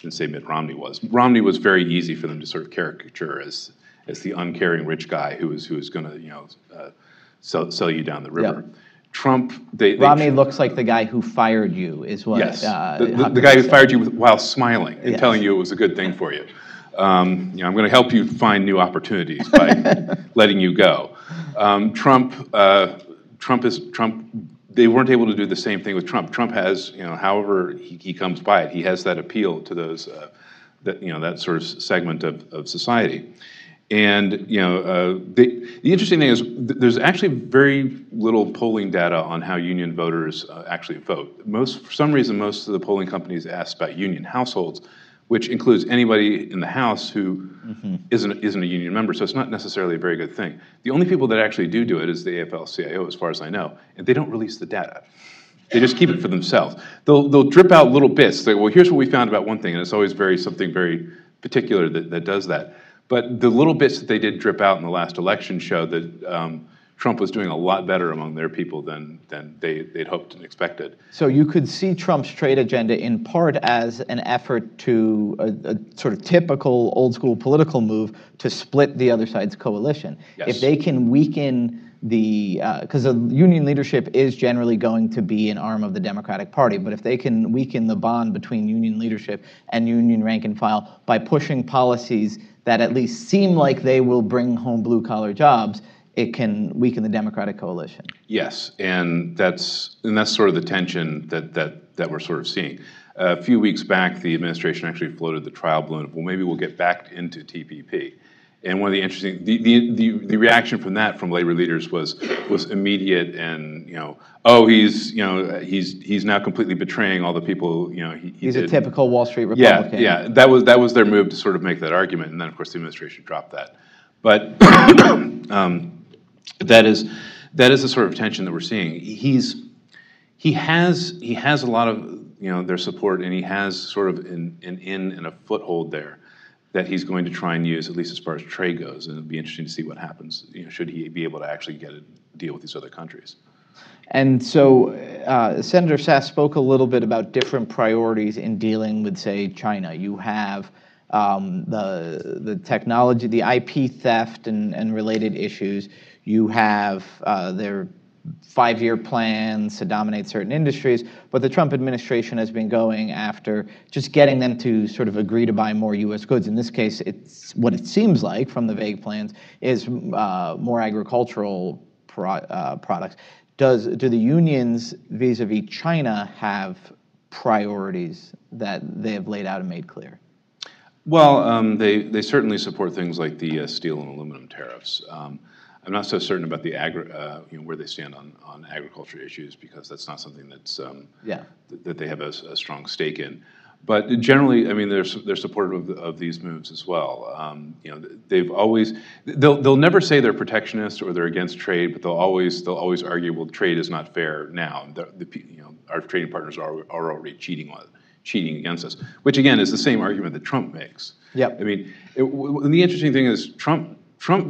say Mitt Romney was. Romney was very easy for them to sort of caricature as the uncaring rich guy who was going to sell you down the river.
Yep.
Trump,
Romney looks like the guy who fired you, is what.
Yes, the guy who fired you while smiling and telling you it was a good thing for you. I'm going to help you find new opportunities by letting you go. Trump. They weren't able to do the same thing with Trump. Trump has, however he comes by it, he has that appeal to those, that sort of segment of society. And the interesting thing is there's actually very little polling data on how union voters actually vote. For some reason, most of the polling companies ask about union households, which includes anybody in the House who isn't a union member, so it's not necessarily a very good thing. The only people that actually do it is the AFL-CIO, as far as I know, and they don't release the data. They just keep it for themselves. They'll drip out little bits. Well, here's what we found about one thing, and it's always something very particular that does that. But the little bits that they did drip out in the last election showed that Trump was doing a lot better among their people than they'd hoped and expected.
So you could see Trump's trade agenda in part as an effort to a sort of typical old school political move to split the other side's coalition.
Yes.
If they can weaken because the union leadership is generally going to be an arm of the Democratic Party, but if they can weaken the bond between union leadership and union rank and file by pushing policies that at least seem like they will bring home blue collar jobs, it can weaken the Democratic coalition.
Yes, and that's sort of the tension that we're sort of seeing. A few weeks back, the administration actually floated the trial balloon of, well, maybe we'll get back into TPP. And one of the interesting, the reaction from labor leaders was immediate, and he's now completely betraying all the people
he's a typical Wall Street Republican.
Yeah, that was their move to sort of make that argument, and then of course the administration dropped that. But that is the sort of tension that we're seeing. He has a lot of their support, and he has sort of an in and a foothold there that he's going to try and use, at least as far as trade goes, and it'll be interesting to see what happens. Should he be able to actually get a deal with these other countries?
And so Senator Sasse spoke a little bit about different priorities in dealing with, say, China. You have the technology, the IP theft and related issues. You have their 5-year plans to dominate certain industries, but the Trump administration has been going after just getting them to sort of agree to buy more U.S. goods. In this case, it's what it seems like from the vague plans is more agricultural products. Do the unions vis-a-vis China have priorities that they have laid out and made clear?
Well, they certainly support things like the steel and aluminum tariffs. I'm not so certain about the where they stand on agriculture issues, because that's not something that's that they have a strong stake in. But generally, I mean, they're supportive of these moves as well. They'll never say they're protectionist or they're against trade, but they'll always argue, well, trade is not fair now. Our trading partners are already cheating against us, which again is the same argument that Trump makes.
Yep.
I mean, the interesting thing is Trump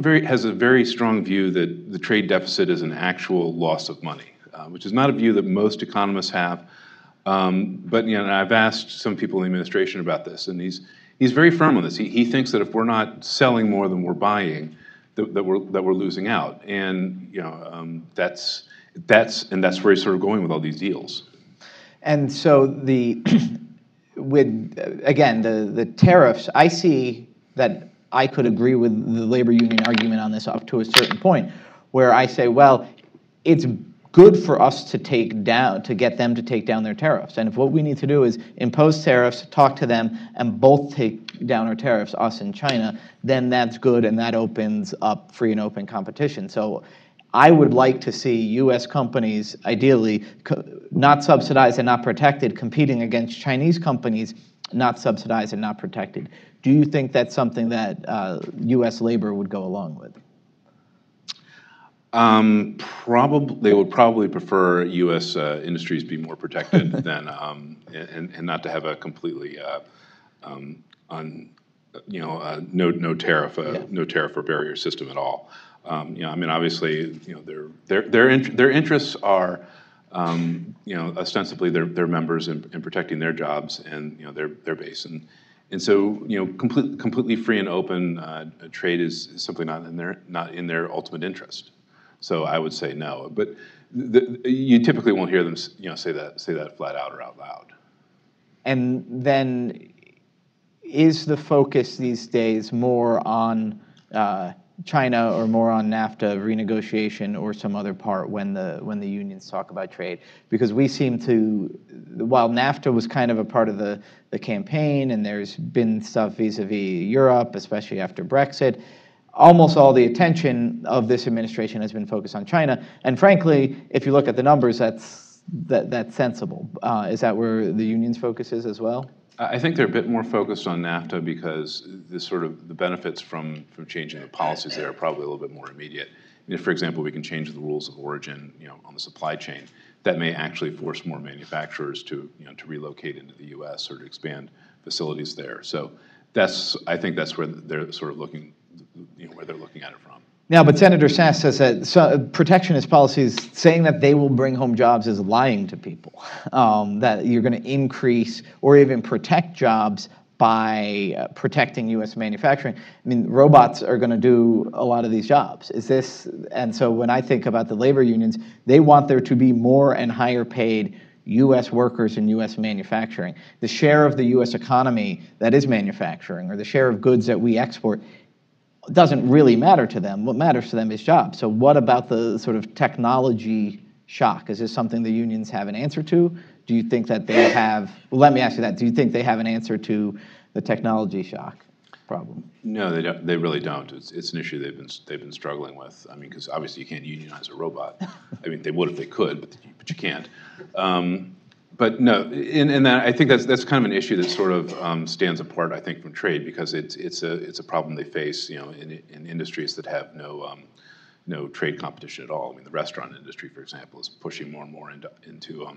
has a very strong view that the trade deficit is an actual loss of money, which is not a view that most economists have. But I've asked some people in the administration about this, and he's very firm on this. He thinks that if we're not selling more than we're buying, that we're losing out, and that's where he's sort of going with all these deals. And so
with the tariffs, I see that I could agree with the labor union argument on this up to a certain point, where I say, well, it's good for us to get them to take down their tariffs. And if what we need to do is impose tariffs, talk to them, and both take down our tariffs, us and China, then that's good, and that opens up free and open competition. So I would like to see U.S. companies, ideally, not subsidized and not protected, competing against Chinese companies, not subsidized and not protected. Do you think that's something that U.S. labor would go along with?
Probably they would probably prefer U.S. Industries be more protected than and not to have a completely on no tariff no tariff or barrier system at all. I mean, obviously, their interests are ostensibly their members in protecting their jobs and their base and so completely free and open trade is simply not in their ultimate interest. So I would say no, but you typically won't hear them say that flat out or out loud.
And then is the focus these days more on China or more on NAFTA renegotiation or some other part when the unions talk about trade? Because we seem to, while NAFTA was kind of a part of the campaign and there's been stuff vis-a-vis Europe, especially after Brexit, almost all the attention of this administration has been focused on China. And frankly, if you look at the numbers, that's sensible. Is that where the union's focus is as well?
I think they're a bit more focused on NAFTA because the benefits from changing the policies there are probably a little bit more immediate. For example, we can change the rules of origin, on the supply chain. That may actually force more manufacturers to relocate into the U.S. or to expand facilities there. So I think that's where they're sort of looking, where they're looking at it from.
Now, but Senator Sasse says that protectionist policies saying that they will bring home jobs is lying to people, that you're going to increase or even protect jobs by protecting U.S. manufacturing. I mean, robots are going to do a lot of these jobs. And so when I think about the labor unions, they want there to be more and higher paid U.S. workers in U.S. manufacturing. The share of the U.S. economy that is manufacturing or the share of goods that we export doesn't really matter to them. What matters to them is jobs. So what about the sort of technology shock? Is this something the unions have an answer to? Do you think that they have, well, let me ask you that. Do you think they have an answer to the technology shock problem?
No, they don't. They really don't. It's an issue they've been struggling with. I mean, because obviously you can't unionize a robot. I mean, they would if they could, but you can't. But no, and I think that's kind of an issue that sort of stands apart, I think, from trade because it's a problem they face, in industries that have no trade competition at all. I mean, the restaurant industry, for example, is pushing more and more into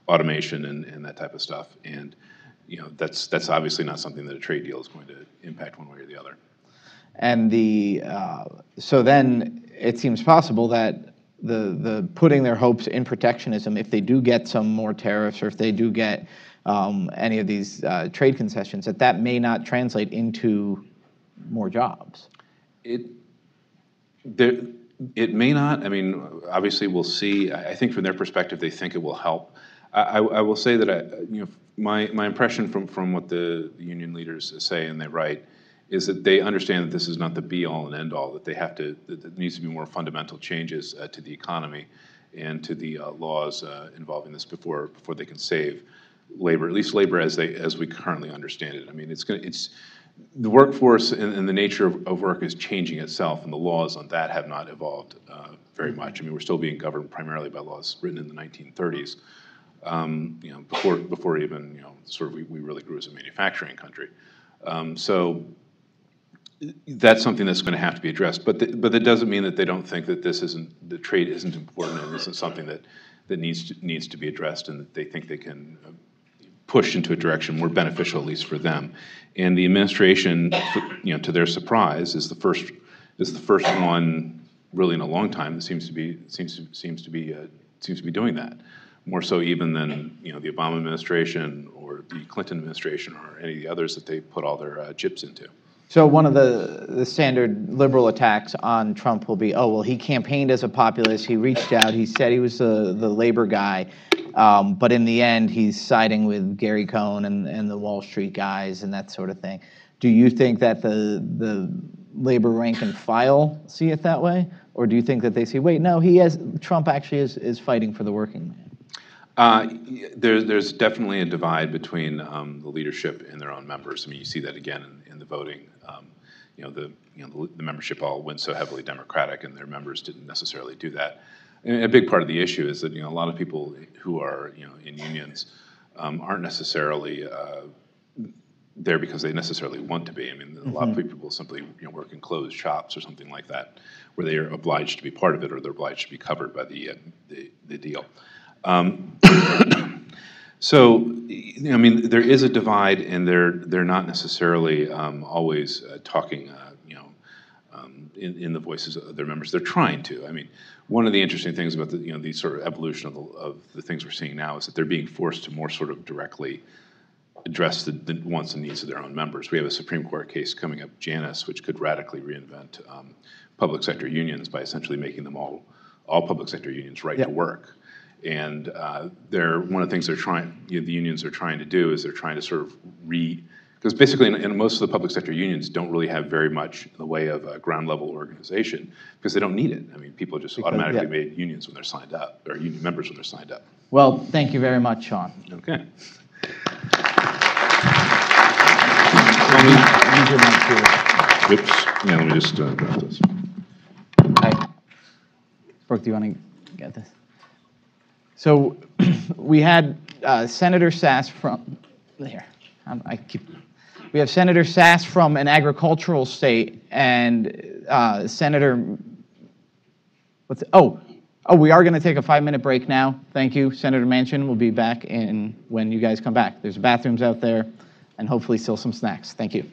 automation and that type of stuff, and that's obviously not something that a trade deal is going to impact one way or the other.
And so then it seems possible that the putting their hopes in protectionism, if they do get some more tariffs or if they do get any of these trade concessions, that may not translate into more jobs.
It may not. I mean, obviously we'll see. I think from their perspective, they think it will help. I will say that my impression from what the union leaders say and they write is that they understand that this is not the be-all and end-all, that that there needs to be more fundamental changes to the economy and to the laws involving this before they can save labor, at least labor as we currently understand it. I mean, the workforce and the nature of work is changing itself, and the laws on that have not evolved very much. I mean, we're still being governed primarily by laws written in the 1930s, before even sort of we really grew as a manufacturing country. So that's something that's going to have to be addressed, but that doesn't mean that they don't think that the trade isn't important and isn't something that needs to be addressed, and that they think they can push into a direction more beneficial, at least for them. And the administration, to their surprise, is the first one really in a long time that seems to be doing that, more so even than the Obama administration or the Clinton administration or any of the others that they put all their chips into.
So one of the standard liberal attacks on Trump will be, oh, well, he campaigned as a populist, he reached out, he said he was the labor guy, but in the end, he's siding with Gary Cohn and the Wall Street guys and that sort of thing. Do you think that the labor rank and file see it that way? Or do you think that they see, wait, no, Trump actually is fighting for the working man?
There's definitely a divide between the leadership and their own members. I mean, you see that again in the voting. The membership all went so heavily Democratic, and their members didn't necessarily do that. And a big part of the issue is that a lot of people who are in unions aren't necessarily there because they necessarily want to be. I mean, a lot of people simply work in closed shops or something like that, where they are obliged to be part of it or they're obliged to be covered by the deal. So, I mean, there is a divide, and they're not necessarily always talking, in the voices of their members. They're trying to. I mean, one of the interesting things about the sort of evolution of the things we're seeing now is that they're being forced to more sort of directly address the wants and needs of their own members. We have a Supreme Court case coming up, Janus, which could radically reinvent public sector unions by essentially making them all public sector unions right to work. And one of the things the unions are trying to do is they're trying to sort of because basically in most of the public sector unions don't really have very much in the way of ground level organization because they don't need it. I mean, people just automatically made unions when they're signed up, or union members when they're signed up.
Well, thank you very much, Sean.
Okay.
Use your mic here.
Oops. Yeah, let me just grab this.
Brooke, do you want to get this? So we had Senator Sass from here. We have Senator Sass from an agricultural state, and Senator. We are going to take a 5-minute break now. Thank you, Senator Manchin. We'll be back when you guys come back. There's bathrooms out there, and hopefully still some snacks. Thank you.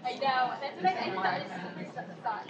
I know. That's what I thought.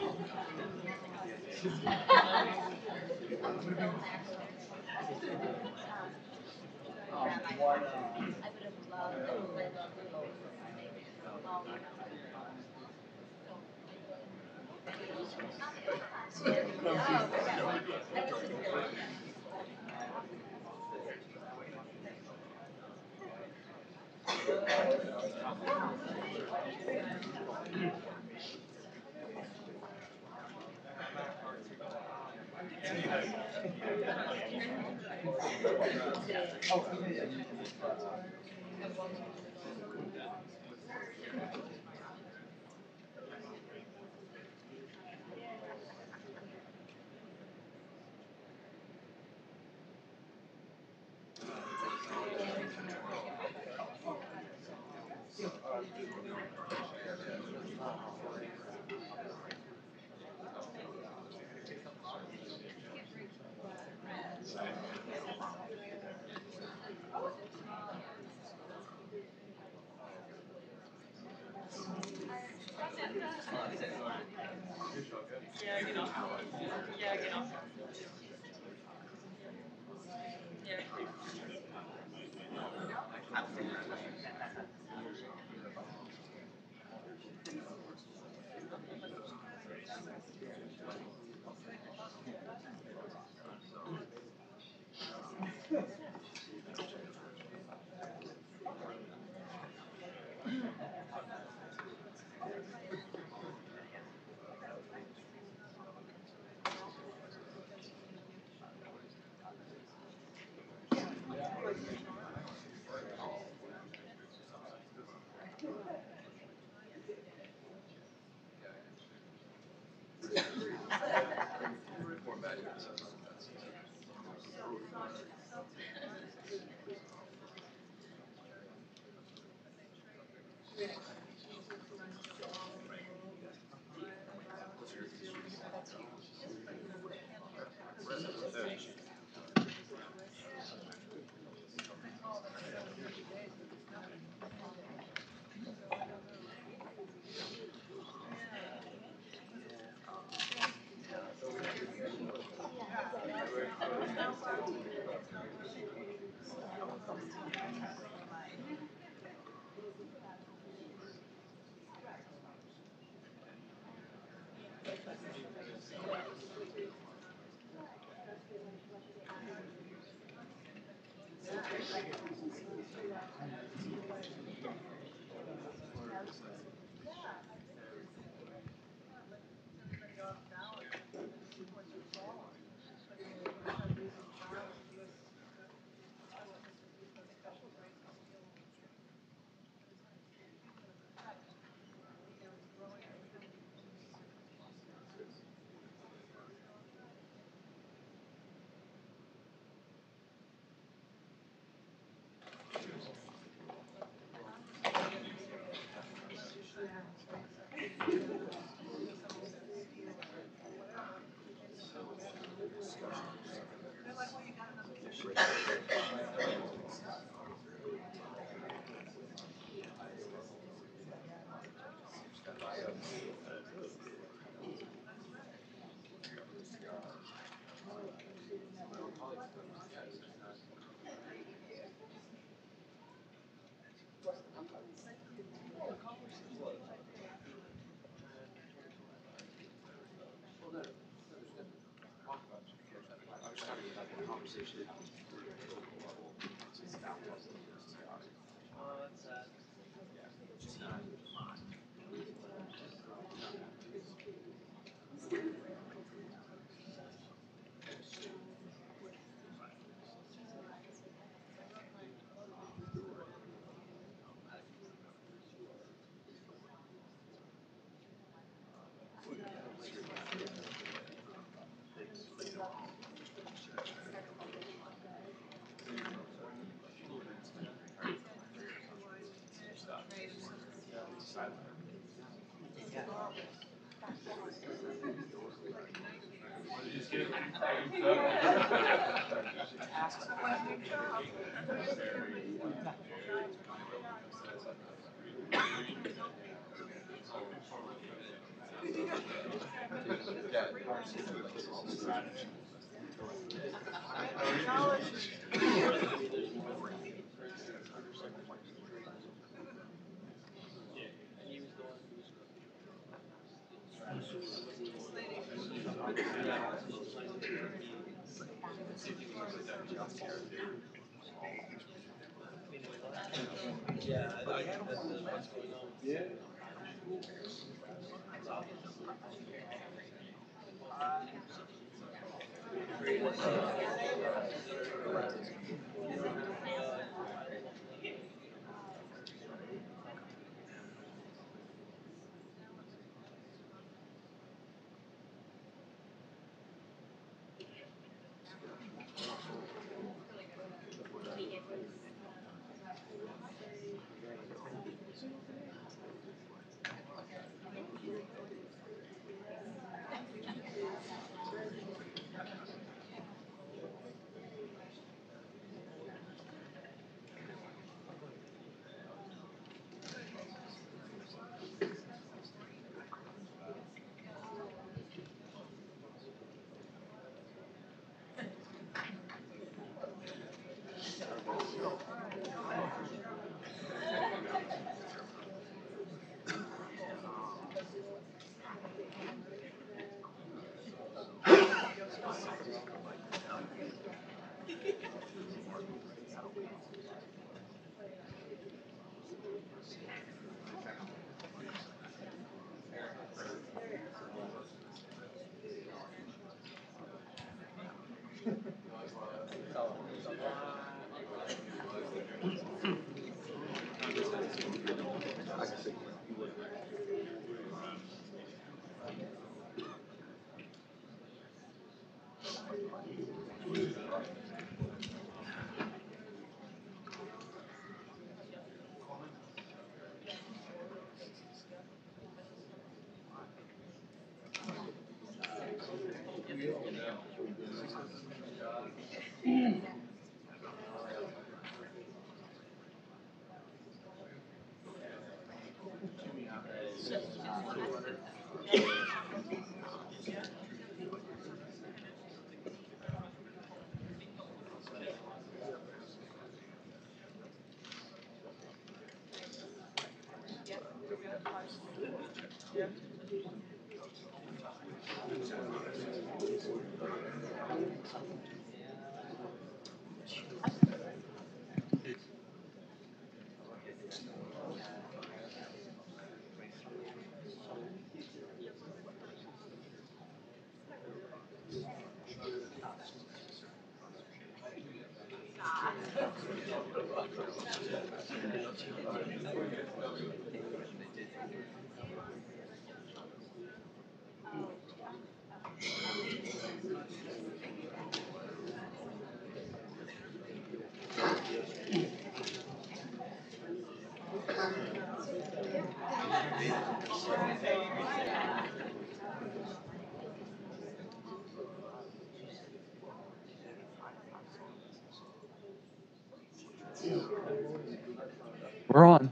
We're on.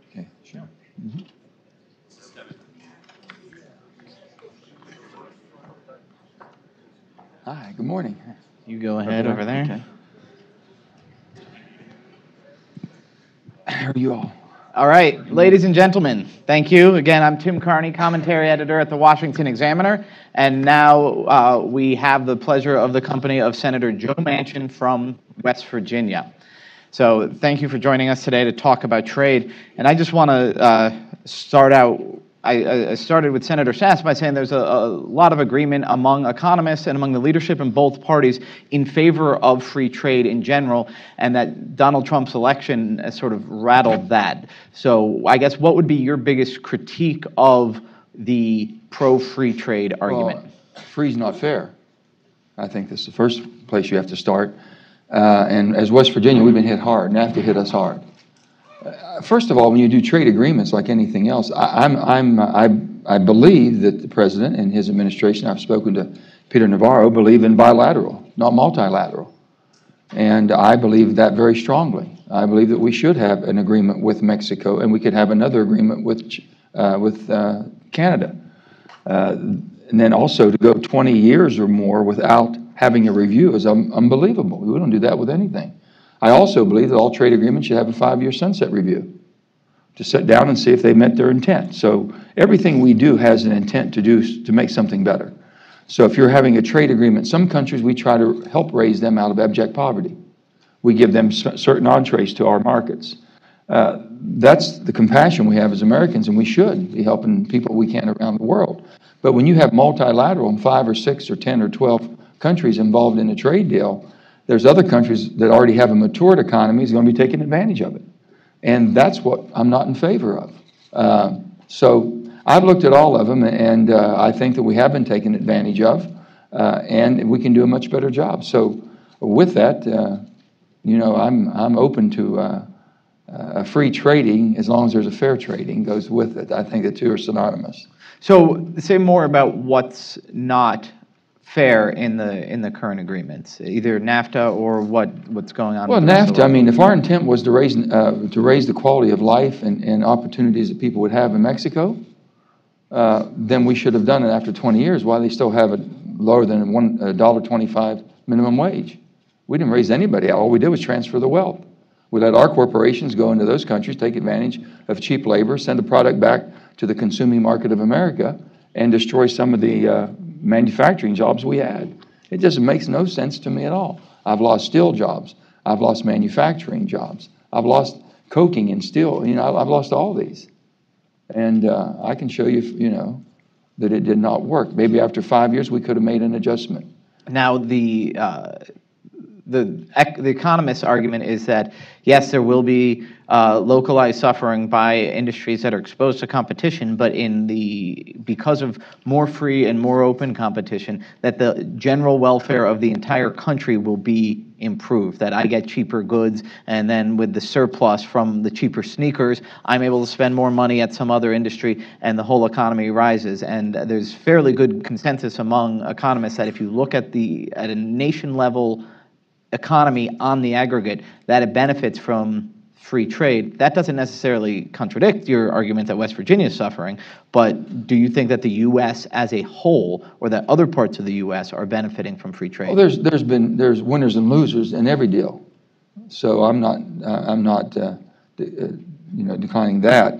Okay, sure. Hi, good morning.
You go ahead over there.
Okay. How are you all?
All right, ladies and gentlemen, thank you. Again, I'm Tim Carney, commentary editor at the Washington Examiner, and now we have the pleasure of the company of Senator Joe Manchin from West Virginia. So thank you for joining us today to talk about trade. And I just want to start out, I started with Senator Sasse by saying there's a lot of agreement among economists and among the leadership in both parties in favor of free trade in general, and that Donald Trump's election has sort of rattled that. So I guess what would be your biggest critique of the pro-free trade argument?
Well, free's not fair. I think that's the first place you have to start. And as West Virginia, we've been hit hard. NAFTA hit us hard. First of all, when you do trade agreements like anything else, I believe that the president and his administration, I've spoken to Peter Navarro, believe in bilateral, not multilateral. And I believe that very strongly. I believe that we should have an agreement with Mexico, and we could have another agreement with Canada. And then also to go 20 years or more without having a review is unbelievable. We don't do that with anything. I also believe that all trade agreements should have a 5-year sunset review to sit down and see if they met their intent. So everything we do has an intent to make something better. So if you're having a trade agreement, some countries we try to help raise them out of abject poverty. We give them certain entrees to our markets. That's the compassion we have as Americans, and we should be helping people we can around the world. But when you have multilateral and 5 or 6 or 10 or 12 countries involved in a trade deal, there's other countries that already have a matured economy is going to be taking advantage of it. And that's what I'm not in favor of. So I've looked at all of them, and I think that we have been taken advantage of, and we can do a much better job. So with that, you know, I'm open to a free trading as long as there's a fair trading goes with it. I think the two are synonymous.
So say more about what's not fair in the current agreements, either NAFTA or what's going on.
Well, NAFTA, I mean, if our intent was to raise the quality of life and opportunities that people would have in Mexico, then we should have done it after 20 years. Why they still have it lower than $1.25 minimum wage? We didn't raise anybody out. All we did was transfer the wealth. We let our corporations go into those countries, take advantage of cheap labor, send the product back to the consuming market of America, and destroy some of the manufacturing jobs we had. It just makes no sense to me at all. I've lost steel jobs. I've lost manufacturing jobs. I've lost coking and steel. You know, I've lost all these. And I can show you, you know, that it did not work. Maybe after 5 years, we could have made an adjustment.
Now, the economist's argument is that, yes, there will be localized suffering by industries that are exposed to competition, but because of more free and more open competition, that the general welfare of the entire country will be improved, that I get cheaper goods, and then with the surplus from the cheaper sneakers, I'm able to spend more money at some other industry, and the whole economy rises. And there's fairly good consensus among economists that if you look at a nation-level economy on the aggregate, that it benefits from free trade. That doesn't necessarily contradict your argument that West Virginia is suffering, but do you think that the U.S. as a whole, or that other parts of the U.S. are benefiting from free trade?
Well, there's winners and losers in every deal, so I'm not declining that.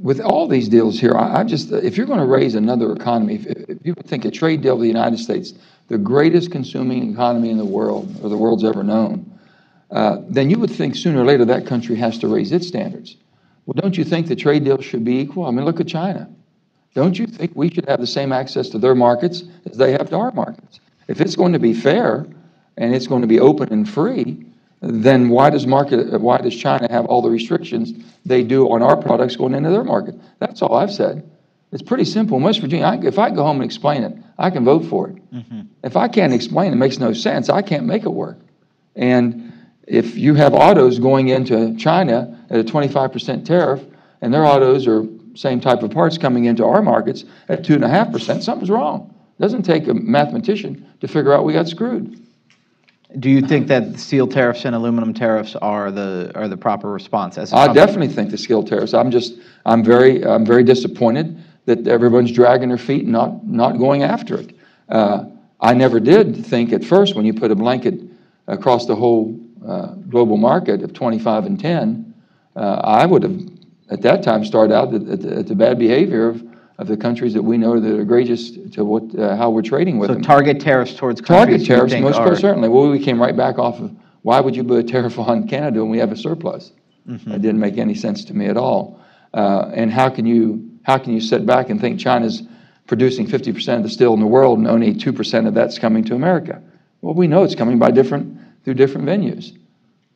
With all these deals here, if you're going to raise another economy, if you think a trade deal with the United States, the greatest consuming economy in the world, or the world's ever known, then you would think sooner or later that country has to raise its standards. Well, don't you think the trade deals should be equal? I mean, look at China. Don't you think we should have the same access to their markets as they have to our markets? If it's going to be fair and it's going to be open and free, then why does China have all the restrictions they do on our products going into their market? That's all I've said. It's pretty simple. In West Virginia, if I go home and explain it, I can vote for it. Mm-hmm. If I can't explain it, it makes no sense. I can't make it work. And if you have autos going into China at a 25% tariff, and their autos are same type of parts coming into our markets at 2.5%, something's wrong. It doesn't take a mathematician to figure out we got screwed.
Do you think that steel tariffs and aluminum tariffs are the proper response?
I definitely think the steel tariffs. I'm very disappointed that everyone's dragging their feet and not going after it. I never did think at first, when you put a blanket across the whole global market of 25 and 10, I would have at that time started out at the bad behavior of the countries that we know that are egregious to how we're trading with them.
So target tariffs towards countries
target tariffs, most certainly. Well, we came right back off of, why would you put a tariff on Canada when we have a surplus? Mm-hmm. That didn't make any sense to me at all. And how can you sit back and think China's producing 50% of the steel in the world and only 2% of that's coming to America? Well, we know it's coming through different venues,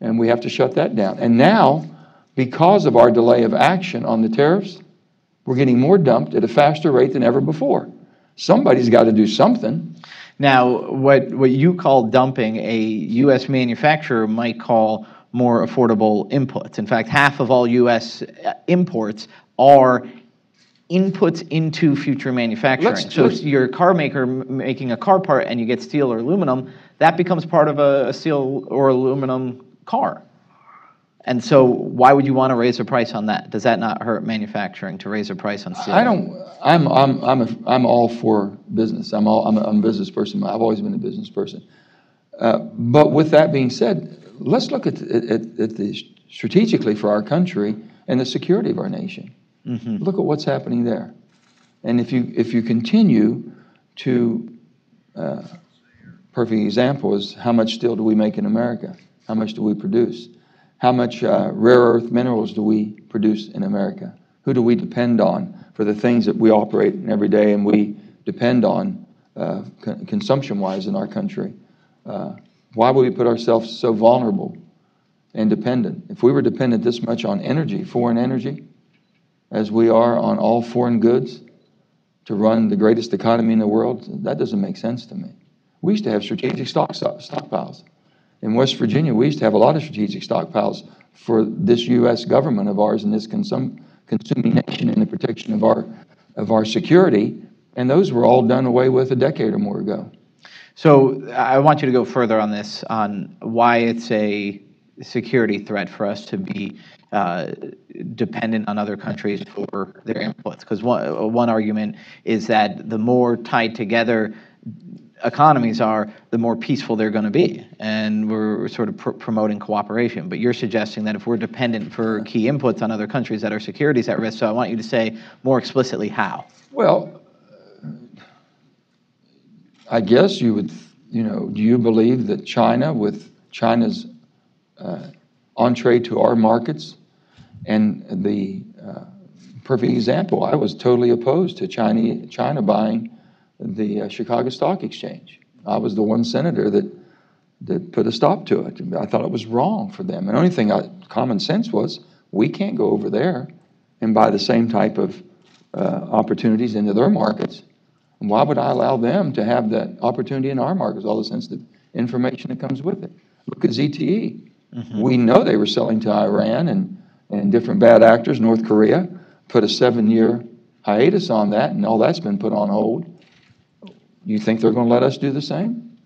and we have to shut that down. And now, because of our delay of action on the tariffs, we're getting more dumped at a faster rate than ever before. Somebody's got to do something.
Now, what you call dumping, a U.S. manufacturer might call more affordable inputs. In fact, half of all U.S. imports are inputs into future manufacturing. So if you're a car maker making a car part and you get steel or aluminum, that becomes part of a steel or aluminum car. And so why would you want to raise the price on that? Does that not hurt manufacturing to raise a price on steel?
I'm all for business. I'm a business person. I've always been a business person. But with that being said, let's look at the strategically for our country and the security of our nation. Mm-hmm. Look at what's happening there. And if you continue to, perfect example is how much steel do we make in America? How much do we produce? How much rare earth minerals do we produce in America? Who do we depend on for the things that we operate in every day and we depend on consumption-wise in our country? Why would we put ourselves so vulnerable and dependent? If we were dependent this much on energy, foreign energy, as we are on all foreign goods to run the greatest economy in the world, that doesn't make sense to me. We used to have strategic stockpiles. In West Virginia, we used to have a lot of strategic stockpiles for this U.S. government of ours and this consuming nation and the protection of our security, and those were all done away with a decade or more ago.
So I want you to go further on this, on why it's a security threat for us to be dependent on other countries for their inputs. Because one argument is that the more tied together economies are, the more peaceful they're going to be. And we're sort of promoting cooperation. But you're suggesting that if we're dependent for key inputs on other countries, that our security is at risk. So I want you to say more explicitly how.
Well, I guess you would, do you believe that China, with China's entree to our markets, and the perfect example, I was totally opposed to China buying the Chicago Stock Exchange. I was the one senator put a stop to it. I thought it was wrong for them. And the only thing common sense was, we can't go over there and buy the same type of opportunities into their markets. And why would I allow them to have that opportunity in our markets, all the sensitive information that comes with it? Look at ZTE. We know they were selling to Iran and different bad actors, North Korea, put a 7-year hiatus on that, and all that's been put on hold. You think they're going to let us do the same?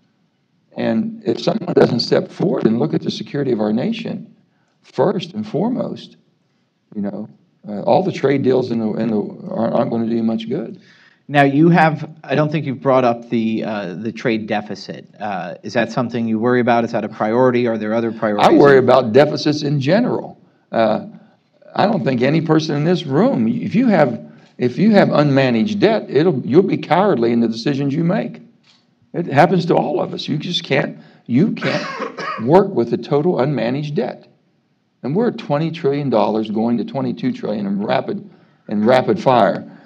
And if someone doesn't step forward and look at the security of our nation, first and foremost, all the trade deals aren't going to do you much good.
Now I don't think you've brought up the trade deficit. Is that something you worry about? Is that a priority? Are there other priorities?
I worry about deficits in general. I don't think any person in this room, if you have unmanaged debt, you'll be cowardly in the decisions you make. It happens to all of us. You can't work with a total unmanaged debt. And we're at $20 trillion going to $22 trillion in rapid fire.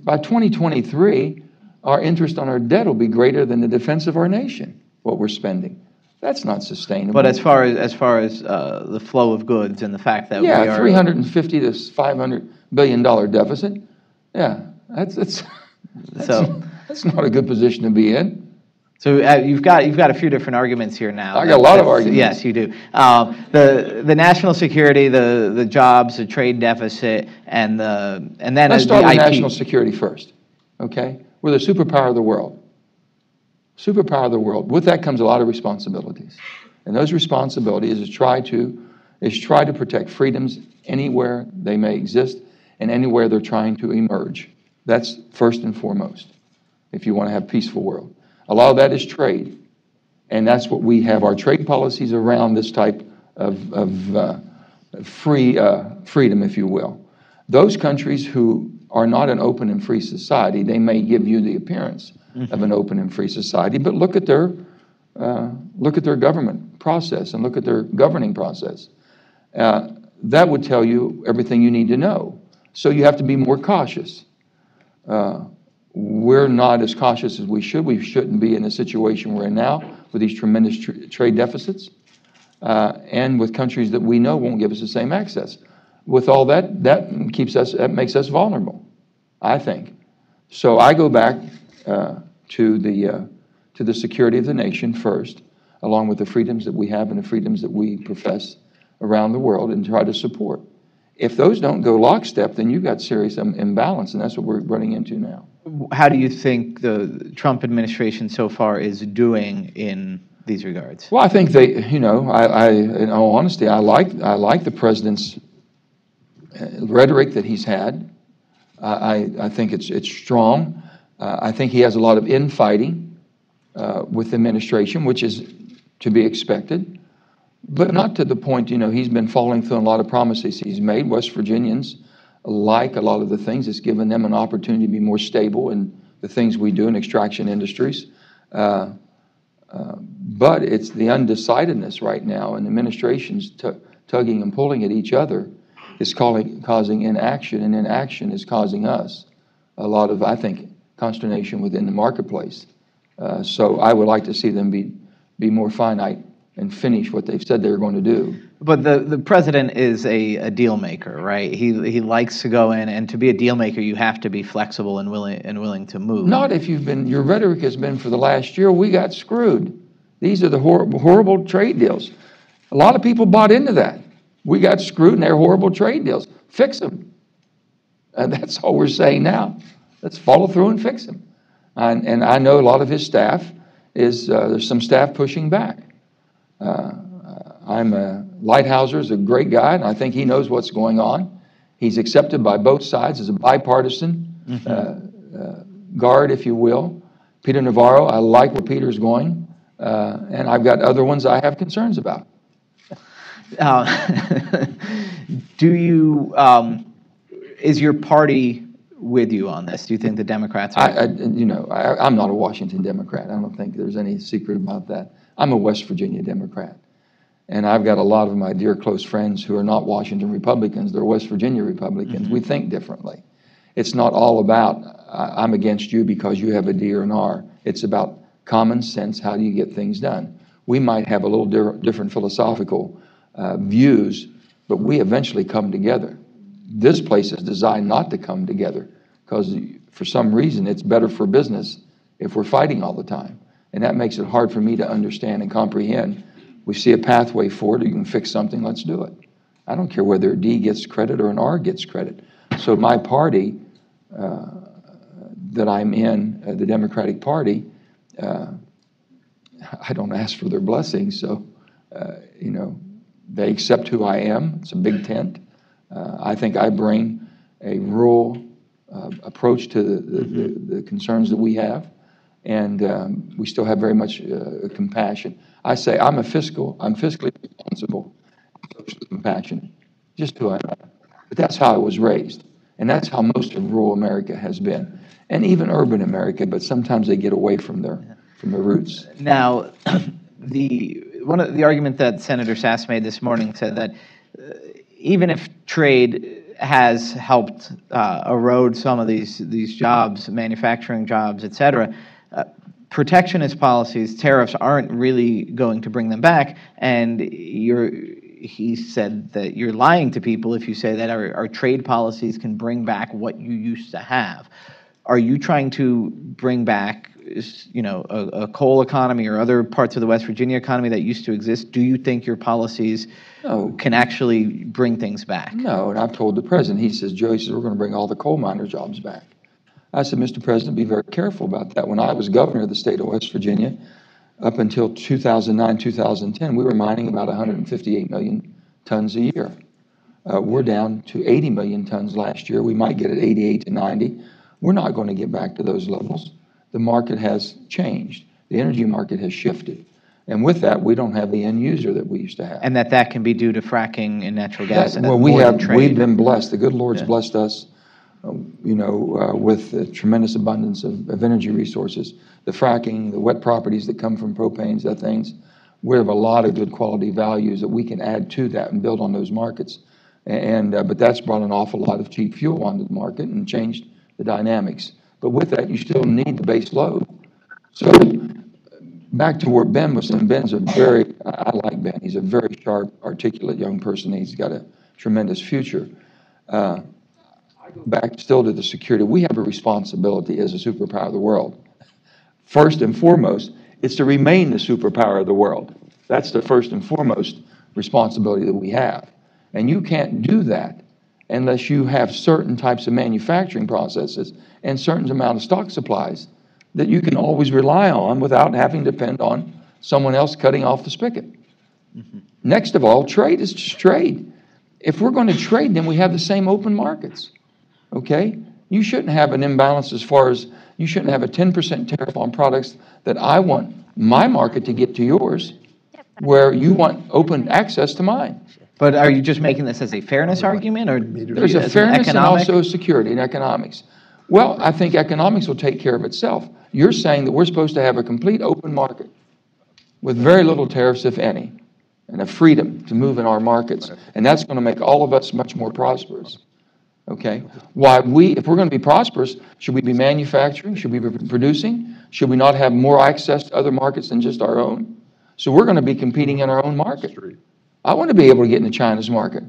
By 2023, our interest on our debt will be greater than the defense of our nation, what we're spending. That's not sustainable.
But as far as the flow of goods and the fact that we are
$350 to $500 billion deficit. Yeah, that's not a good position to be in.
So you've got a few different arguments here now.
I got a lot of arguments.
Yes, you do. The national security, the jobs, the trade deficit, and then
let's start
the
with
IP.
national security first. Okay, we're the superpower of the world. Superpower of the world. With that comes a lot of responsibilities, and those responsibilities is try to protect freedoms anywhere they may exist and anywhere they're trying to emerge. That's first and foremost. If you want to have a peaceful world. A lot of that is trade, and that's what we have our trade policies around, this type of freedom, if you will. Those countries who are not an open and free society, they may give you the appearance of an open and free society, but look at their government process and look at their governing process. That would tell you everything you need to know. So you have to be more cautious. We're not as cautious as we should. We shouldn't be in the situation we're in now with these tremendous trade deficits and with countries that we know won't give us the same access. With all that makes us vulnerable, I think. So I go back to the security of the nation first, along with the freedoms that we have and the freedoms that we profess around the world, and try to support. If those don't go lockstep, then you've got serious imbalance, and that's what we're running into now.
How do you think the Trump administration so far is doing in these regards?
Well, I think they, in all honesty, I like the president's rhetoric that he's had. I think it's strong. I think he has a lot of infighting with the administration, which is to be expected. But not to the point, he's been following through on a lot of promises he's made. West Virginians like a lot of the things. It's given them an opportunity to be more stable in the things we do in extraction industries. But it's the undecidedness right now, and the administration's tugging and pulling at each other is causing inaction, and inaction is causing us a lot of, I think, consternation within the marketplace. So I would like to see them be more finite and finish what they've said they were going to do.
But the president is a deal maker, right? He likes to go in, and to be a deal maker, you have to be flexible and willing to move.
Not if your rhetoric has been for the last year, we got screwed. These are the horrible trade deals. A lot of people bought into that. We got screwed and they're horrible trade deals. Fix them. And that's all we're saying now. Let's follow through and fix them. And I know a lot of his staff there's some staff pushing back. Lighthouser is a great guy, and I think he knows what's going on. He's accepted by both sides as a bipartisan guard, if you will. Peter Navarro, I like where Peter's going, and I've got other ones I have concerns about.
Is your party with you on this? Do you think the Democrats are?
I'm not a Washington Democrat. I don't think there's any secret about that. I'm a West Virginia Democrat. And I've got a lot of my dear close friends who are not Washington Republicans. They're West Virginia Republicans. We think differently. It's not all about, I'm against you because you have a D or an R. It's about common sense. How do you get things done? We might have a little different philosophical views, but we eventually come together. This place is designed not to come together because for some reason it's better for business if we're fighting all the time. And that makes it hard for me to understand and comprehend. We see a pathway forward, you can fix something, let's do it. I don't care whether a D gets credit or an R gets credit. So my party that I'm in, the Democratic Party, I don't ask for their blessings, so, they accept who I am. It's a big tent. I think I bring a rural approach to the concerns that we have, and we still have very much compassion. I say I'm fiscally responsible, socially compassionate, just who I am. But that's how I was raised, and that's how most of rural America has been, and even urban America, but sometimes they get away from their roots.
Now, one of the argument that Senator Sasse made this morning said that even if trade has helped erode some of these jobs, manufacturing jobs, et cetera, protectionist policies, tariffs aren't really going to bring them back. And he said that you're lying to people if you say that our trade policies can bring back what you used to have. Are you trying to bring back, a coal economy or other parts of the West Virginia economy that used to exist? Do you think your policies can actually bring things back?
No, and I've told the president, he says, Joe, we're going to bring all the coal miner jobs back. I said, Mr. President, be very careful about that. When I was governor of the state of West Virginia, up until 2009, 2010, we were mining about 158 million tons a year. We're down to 80 million tons last year. We might get at 88 to 90. We're not going to get back to those levels. The market has changed. The energy market has shifted. And with that, we don't have the end user that we used to have.
And that can be due to fracking and natural gas.
We've been blessed. The good Lord's blessed us, with a tremendous abundance of energy resources. The fracking, the wet properties that come from propanes, that things. We have a lot of good quality values that we can add to that and build on those markets. But that's brought an awful lot of cheap fuel onto the market and changed the dynamics. But with that, you still need the base load. So back to where Ben was saying, I like Ben. He's a very sharp, articulate young person. He's got a tremendous future. I go back still to the security. We have a responsibility as a superpower of the world. First and foremost, it's to remain the superpower of the world. That's the first and foremost responsibility that we have. And you can't do that unless you have certain types of manufacturing processes and certain amount of stock supplies that you can always rely on without having to depend on someone else cutting off the spigot. Mm-hmm. Next of all, trade is just trade. If we're going to trade, then we have the same open markets, okay? You shouldn't have an imbalance as far as you shouldn't have a 10% tariff on products that I want my market to get to yours, where you want open access to mine.
But are you just making this as a fairness argument, or
there's a fairness and also a security and economics? Well, I think economics will take care of itself. You're saying that we're supposed to have a complete open market with very little tariffs, if any, and a freedom to move in our markets, and that's going to make all of us much more prosperous. Okay? If we're going to be prosperous, should we be manufacturing? Should we be producing? Should we not have more access to other markets than just our own? So we're going to be competing in our own market. I want to be able to get into China's market.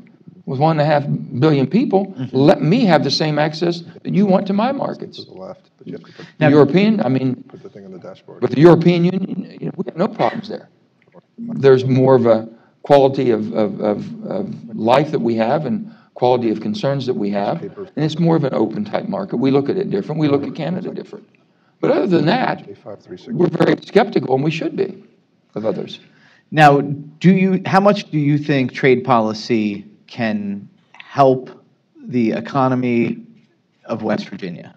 With 1.5 billion people, mm-hmm. Let me have the same access that you want to my markets.
To the left, but you have to put
the European,
put the thing on the dashboard.
But the European Union, we have no problems there. There's more of a quality of life that we have and quality of concerns that we have, and it's more of an open type market. We look at it different. We look at Canada different. But other than that, we're very skeptical, and we should be, of others.
Now, how much do you think trade policy can help the economy of West Virginia?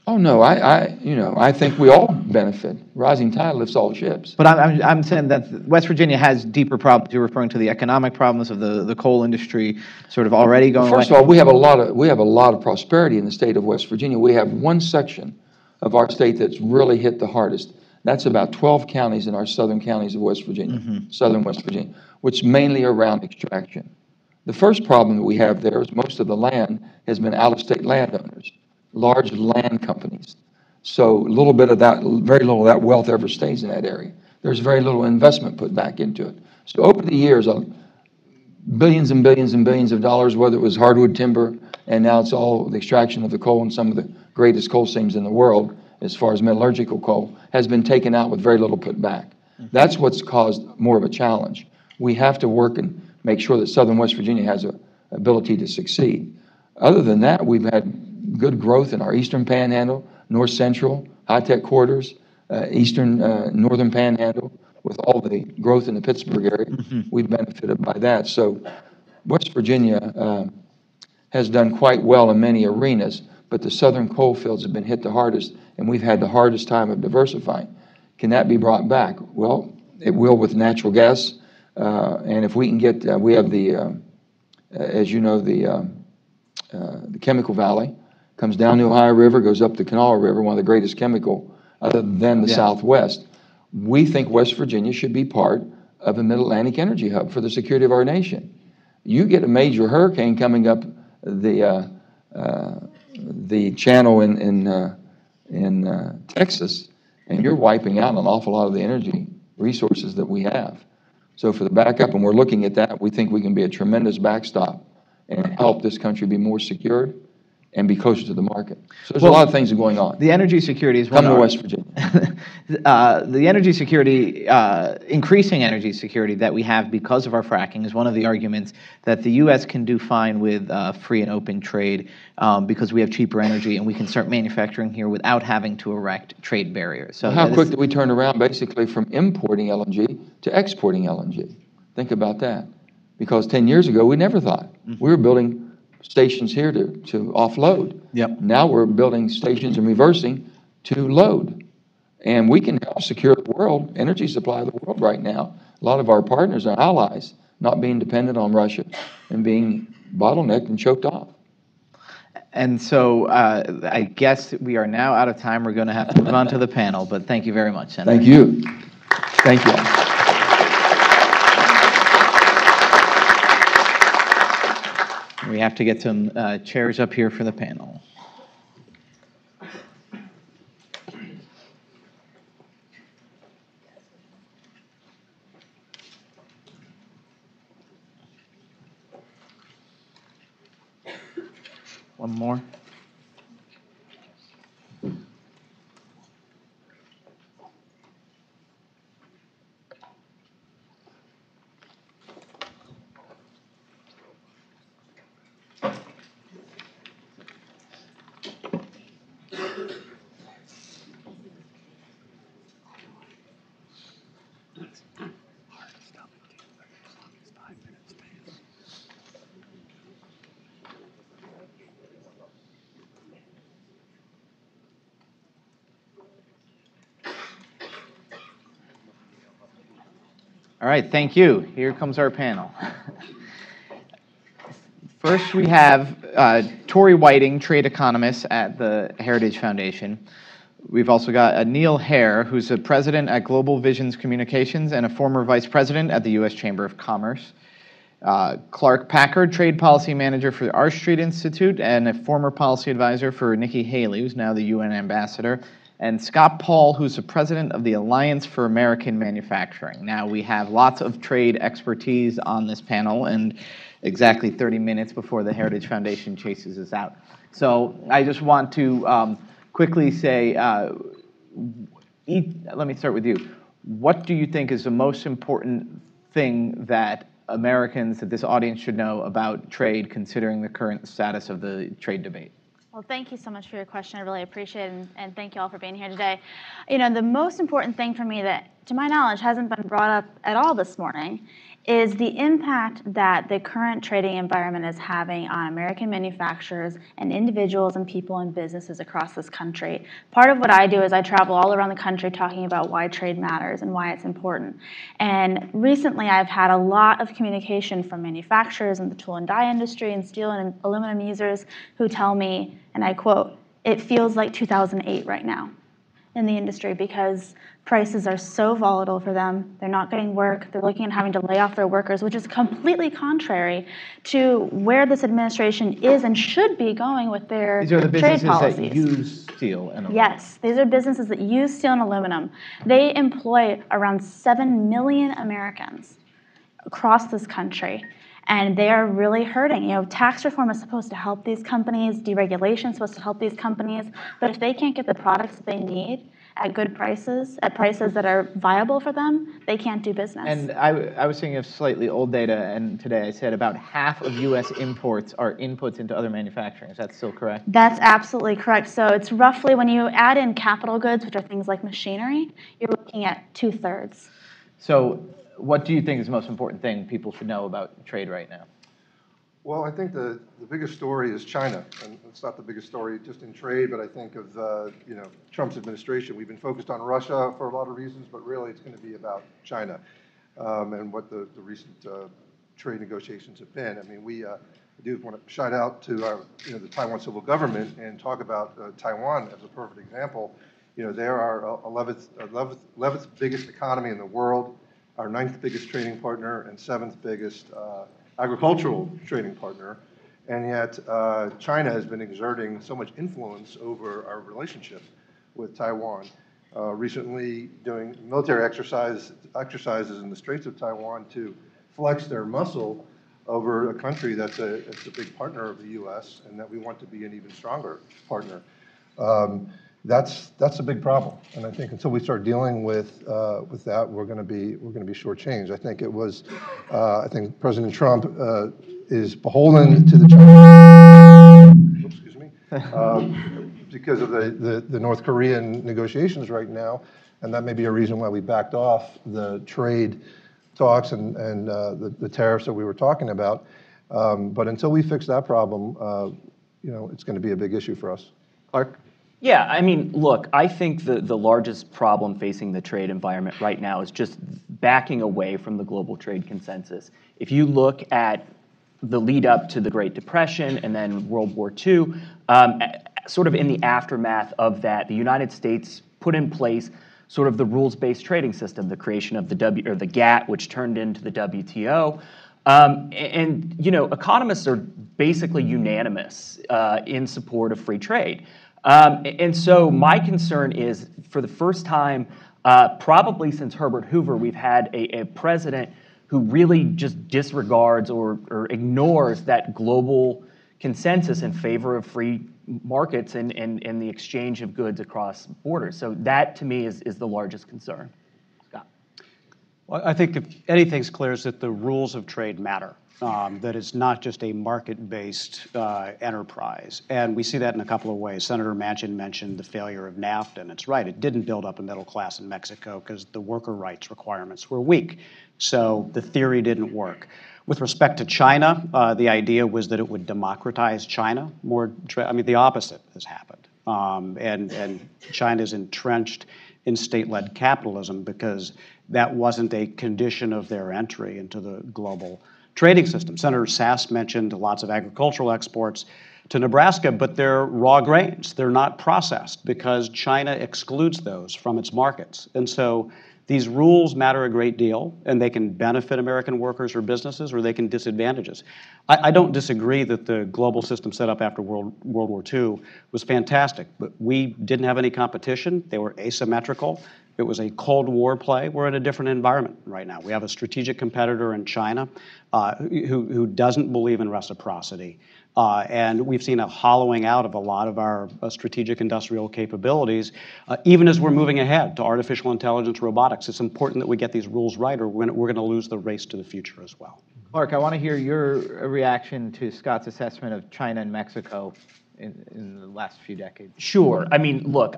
Oh no, I think we all benefit. Rising tide lifts all ships.
But I'm saying that West Virginia has deeper problems. You're referring to the economic problems of the coal industry, sort of already going.
First of all, we have a lot of prosperity in the state of West Virginia. We have one section of our state that's really hit the hardest. That's about 12 counties in our southern counties of West Virginia, mm-hmm. southern West Virginia, which mainly around extraction. The first problem that we have there is most of the land has been out-of-state landowners, large land companies. So very little of that wealth ever stays in that area. there's very little investment put back into it. So over the years, billions and billions and billions of dollars, whether it was hardwood timber, and now it's all the extraction of the coal, and some of the greatest coal seams in the world, as far as metallurgical coal, has been taken out with very little put back. That's what's caused more of a challenge. We have to work and make sure that Southern West Virginia has an ability to succeed. Other than that, we've had good growth in our Eastern Panhandle, North Central, high-tech corridors, Eastern, Northern Panhandle, with all the growth in the Pittsburgh area. We've benefited by that. So West Virginia has done quite well in many arenas, but the southern coal fields have been hit the hardest, and we've had the hardest time of diversifying. Can that be brought back? Well, it will with natural gas, and if we can get, we have the, as you know, the Chemical Valley, comes down the Ohio River, goes up the Kanawha River, one of the greatest chemical other than the Southwest. We think West Virginia should be part of a Mid-Atlantic energy hub for the security of our nation. You get a major hurricane coming up the channel in Texas, and you're wiping out an awful lot of the energy resources that we have. So for the backup, and we're looking at that, we think we can be a tremendous backstop and help this country be more secure and be closer to the market. So there's a lot of things going on.
The energy security is
Come to West Virginia.
The energy security, increasing energy security that we have because of our fracking is one of the arguments that the U.S. can do fine with free and open trade because we have cheaper energy and we can start manufacturing here without having to erect trade barriers. So
how quick did we turn around basically from importing LNG to exporting LNG? Think about that. Because 10 years ago, we never thought. We were building stations here to offload.
Yep.
Now we're building stations and reversing to load. And we can help secure the world, energy supply of the world right now. A lot of our partners are allies, not being dependent on Russia and being bottlenecked and choked off.
And so I guess we are now out of time. We're going to have to move on to the panel, but thank you very much, Senator.
Thank you. Thank you.
We have to get some chairs up here for the panel. One more. All right, thank you. Here comes our panel. First, we have Tori Whiting, trade economist at the Heritage Foundation. We've also got Neil Hare, who's a president at Global Visions Communications and a former vice president at the U.S. Chamber of Commerce. Clark Packard, trade policy manager for the R Street Institute and a former policy advisor for Nikki Haley, who's now the UN ambassador. And Scott Paul, who's the president of the Alliance for American Manufacturing. Now, we have lots of trade expertise on this panel, and exactly 30 minutes before the Heritage Foundation chases us out. So I just want to quickly say, let me start with you. What do you think is the most important thing that Americans, that this audience should know about trade, considering the current status of the trade debate?
Well, thank you so much for your question. I really appreciate it, and thank you all for being here today. You know, the most important thing for me that, to my knowledge, hasn't been brought up at all this morning is the impact that the current trading environment is having on American manufacturers and individuals and people and businesses across this country. Part of what I do is I travel all around the country talking about why trade matters and why it's important. And recently I've had a lot of communication from manufacturers in the tool and die industry and steel and aluminum users who tell me, and I quote, "It feels like 2008 right now." in the industry because prices are so volatile for them. They're not getting work. They're looking at having to lay off their workers, which is completely contrary to where this administration is and should be going with their
These are the
trade
businesses
policies.
that use steel and aluminum.
Yes, these are businesses that use steel and aluminum. They employ around 7 million Americans across this country, and they are really hurting. You know, tax reform is supposed to help these companies, deregulation is supposed to help these companies, but if they can't get the products that they need at good prices, at prices that are viable for them, they can't do business.
And I was thinking of slightly old data, and today I said about half of U.S. imports are inputs into other manufacturing. Is that still correct?
That's absolutely correct. So it's roughly, when you add in capital goods, which are things like machinery, you're looking at 2/3.
So what do you think is the most important thing people should know about trade right now?
Well, I think the biggest story is China, and it's not the biggest story just in trade, but I think of Trump's administration. We've been focused on Russia for a lot of reasons, but really it's going to be about China and what the recent trade negotiations have been. I mean, I do want to shout out to the Taiwan civil government and talk about Taiwan as a perfect example. You know, they're our 11th biggest economy in the world, our 9th biggest trading partner, and 7th biggest agricultural trading partner, and yet China has been exerting so much influence over our relationship with Taiwan. Recently doing military exercises in the Straits of Taiwan to flex their muscle over a country that's a big partner of the U.S. and that we want to be an even stronger partner. That's a big problem, and I think until we start dealing with that, we're going to be shortchanged. I think President Trump is beholden to the Chinese, excuse me, because of the North Korean negotiations right now, and that may be a reason why we backed off the trade talks and the tariffs that we were talking about. But until we fix that problem, it's going to be a big issue for us.
Clark?
Yeah, I mean, look, I think the largest problem facing the trade environment right now is just backing away from the global trade consensus. If you look at the lead up to the Great Depression and then World War II, sort of in the aftermath of that, the United States put in place sort of the rules-based trading system, the creation of the GATT, which turned into the WTO. And economists are basically unanimous in support of free trade. And so my concern is, for the first time, probably since Herbert Hoover, we've had a president who really just disregards or ignores that global consensus in favor of free markets and the exchange of goods across borders. So that, to me, is the largest concern. Scott?
Well, I think if anything's clear is that the rules of trade matter. That it's not just a market-based enterprise. And we see that in a couple of ways. Senator Manchin mentioned the failure of NAFTA, and it's right. It didn't build up a middle class in Mexico because the worker rights requirements were weak. So the theory didn't work. With respect to China, the idea was that it would democratize China. The opposite has happened. And China's entrenched in state-led capitalism because that wasn't a condition of their entry into the global trading system. Senator Sass mentioned lots of agricultural exports to Nebraska, but they're raw grains. They're not processed because China excludes those from its markets. And so these rules matter a great deal, and they can benefit American workers or businesses, or they can disadvantage us. I don't disagree that the global system set up after World War II was fantastic, but we didn't have any competition. They were asymmetrical. It was a Cold War play. We're in a different environment right now. We have a strategic competitor in China who doesn't believe in reciprocity. And we've seen a hollowing out of a lot of our strategic industrial capabilities, even as we're moving ahead to artificial intelligence, robotics. It's important that we get these rules right, or we're going to lose the race to the future as well.
Clark, I want to hear your reaction to Scott's assessment of China and Mexico in the last few decades.
Sure. I mean, look,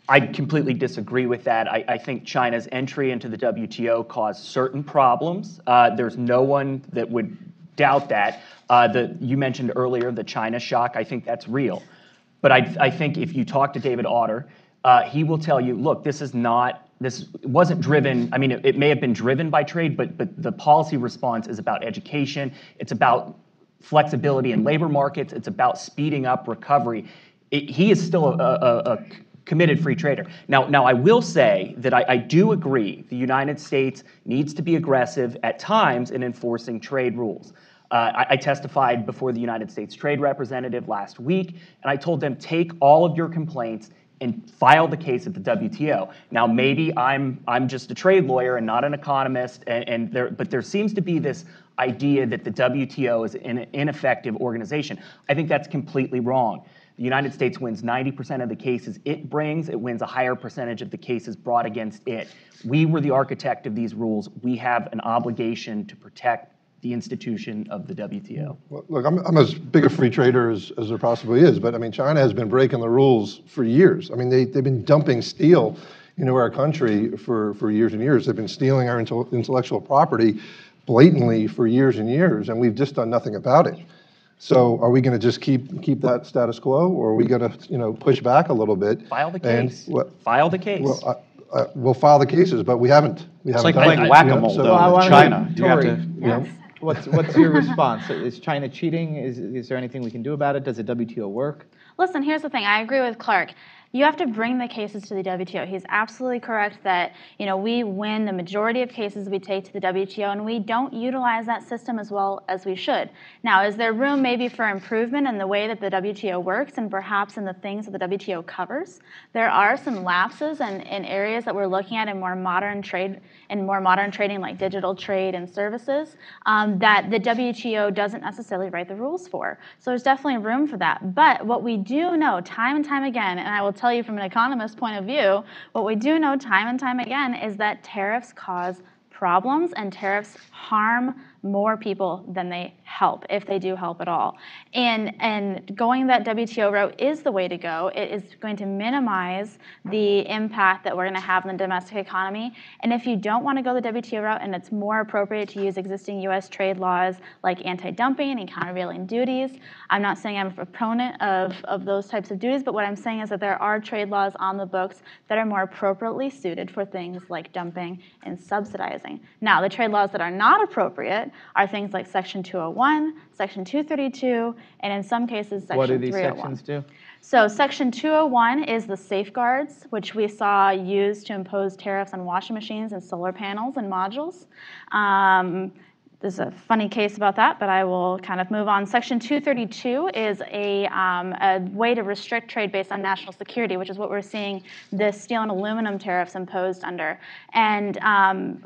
I completely disagree with that. I think China's entry into the WTO caused certain problems. There's no one that would doubt that. You mentioned earlier the China shock. I think that's real. But I think if you talk to David Autor, he will tell you, look, this wasn't driven. I mean, it may have been driven by trade, but the policy response is about education. It's about flexibility in labor markets. It's about speeding up recovery. He is still a committed free trader. Now I will say that I do agree the United States needs to be aggressive at times in enforcing trade rules. I testified before the United States Trade Representative last week, and I told them, take all of your complaints and file the case at the WTO. Now, maybe I'm just a trade lawyer and not an economist, but there seems to be this idea that the WTO is an ineffective organization. I think that's completely wrong. The United States wins 90% of the cases it brings. It wins a higher percentage of the cases brought against it. We were the architect of these rules. We have an obligation to protect the institution of the WTO.
Well, look, I'm as big a free trader as there possibly is, but I mean, China has been breaking the rules for years. I mean, they've been dumping steel into our country for years and years. They've been stealing our intellectual property blatantly for years and years, and we've just done nothing about it. So are we going to just keep that status quo, or are we going to push back a little bit?
File the case. File the case.
Well, we'll file the cases, but we haven't.
It's like playing whack-a-mole, though, with China. You have to.
What's your response? Is China cheating? Is there anything we can do about it? Does the WTO work?
Listen, here's the thing. I agree with Clark. You have to bring the cases to the WTO. He's absolutely correct that we win the majority of cases we take to the WTO, and we don't utilize that system as well as we should. Now, is there room maybe for improvement in the way that the WTO works and perhaps in the things that the WTO covers? There are some lapses in areas that we're looking at in more modern trading like digital trade and services that the WTO doesn't necessarily write the rules for. So there's definitely room for that. But what we do know time and time again, and I will tell you from an economist's point of view, what we do know time and time again is that tariffs cause problems and tariffs harm more people than they help, if they do help at all. And going that WTO route is the way to go. It is going to minimize the impact that we're going to have on the domestic economy. And if you don't want to go the WTO route and it's more appropriate to use existing U.S. trade laws like anti-dumping and countervailing duties, I'm not saying I'm a proponent of those types of duties, but what I'm saying is that there are trade laws on the books that are more appropriately suited for things like dumping and subsidizing. Now, the trade laws that are not appropriate are things like Section 201, Section 232, and in some cases, Section 301.
What do these sections do?
So Section 201 is the safeguards, which we saw used to impose tariffs on washing machines and solar panels and modules. There's a funny case about that, but I will kind of move on. Section 232 is a way to restrict trade based on national security, which is what we're seeing the steel and aluminum tariffs imposed under. And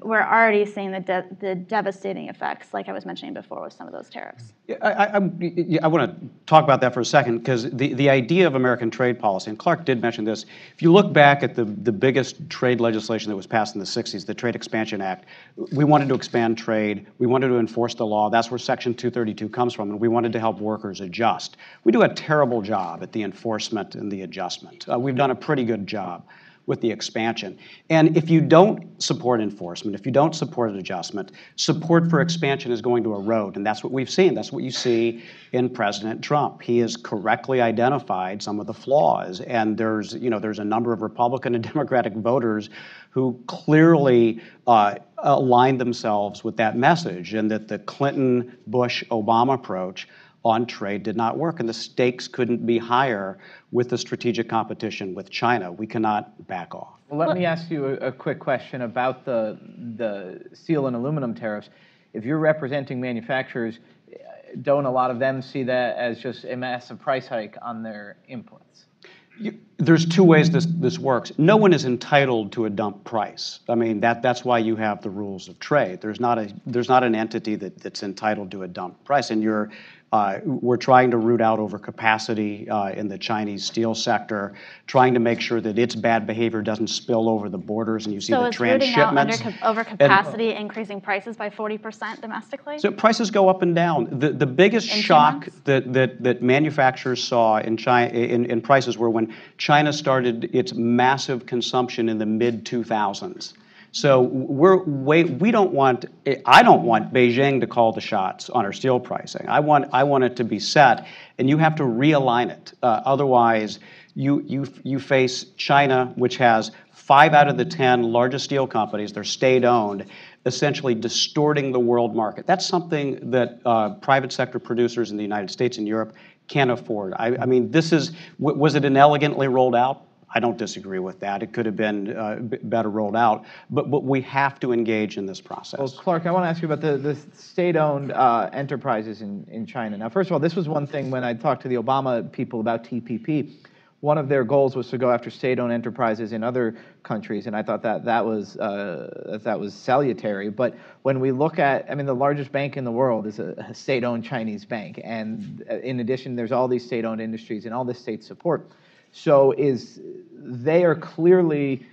we're already seeing the devastating effects, like I was mentioning before, with some of those tariffs.
I want to talk about that for a second, because the idea of American trade policy, and Clark did mention this, if you look back at the biggest trade legislation that was passed in the 60s, the Trade Expansion Act, we wanted to expand trade, we wanted to enforce the law. That's where Section 232 comes from, and we wanted to help workers adjust. We do a terrible job at the enforcement and the adjustment. We've done a pretty good job with the expansion. And if you don't support enforcement, if you don't support adjustment, support for expansion is going to erode, and that's what we've seen. That's what you see in President Trump. He has correctly identified some of the flaws, and there's a number of Republican and Democratic voters who clearly aligned themselves with that message, and that the Clinton, Bush, Obama approach on trade did not work, and the stakes couldn't be higher with the strategic competition with China. We cannot back off.
Well, let me ask you a quick question about the steel and aluminum tariffs. If you're representing manufacturers, don't a lot of them see that as just a massive price hike on their inputs?
There's two ways this works. No one is entitled to a dump price. I mean, that's why you have the rules of trade. There's not an entity that's entitled to a dump price, and we're trying to root out overcapacity in the Chinese steel sector, trying to make sure that its bad behavior doesn't spill over the borders, and you see the transshipments.
So is rooting out overcapacity increasing prices by 40% domestically?
So prices go up and down. The biggest shock that manufacturers saw in China in prices were when China started its massive consumption in the mid-2000s. So I don't want Beijing to call the shots on our steel pricing. I want it to be set, and you have to realign it. Otherwise, you face China, which has 5 out of the 10 largest steel companies, they're state-owned, essentially distorting the world market. That's something that private sector producers in the United States and Europe can't afford. I mean, was it inelegantly rolled out? I don't disagree with that. It could have been better rolled out, but we have to engage in this process.
Well, Clark, I want to ask you about the state-owned enterprises in China. Now, first of all, this was one thing when I talked to the Obama people about TPP. One of their goals was to go after state-owned enterprises in other countries, and I thought that was salutary. But when we look at, I mean, the largest bank in the world is a state-owned Chinese bank, and in addition, there's all these state-owned industries and all this state support. So they are clearly,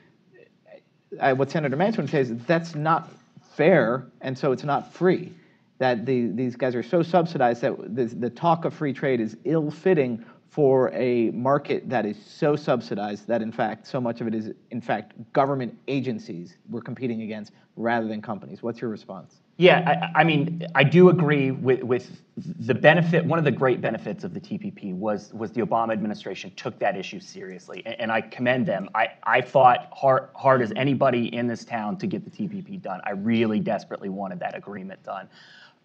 what Senator Manchin would say is that's not fair, and so it's not free. That these guys are so subsidized that the talk of free trade is ill-fitting for a market that is so subsidized that, in fact, so much of it is, in fact, government agencies we're competing against rather than companies. What's your response?
Yeah, I mean, I do agree with the benefit. One of the great benefits of the TPP was the Obama administration took that issue seriously, and I commend them. I fought hard as anybody in this town to get the TPP done. I really desperately wanted that agreement done.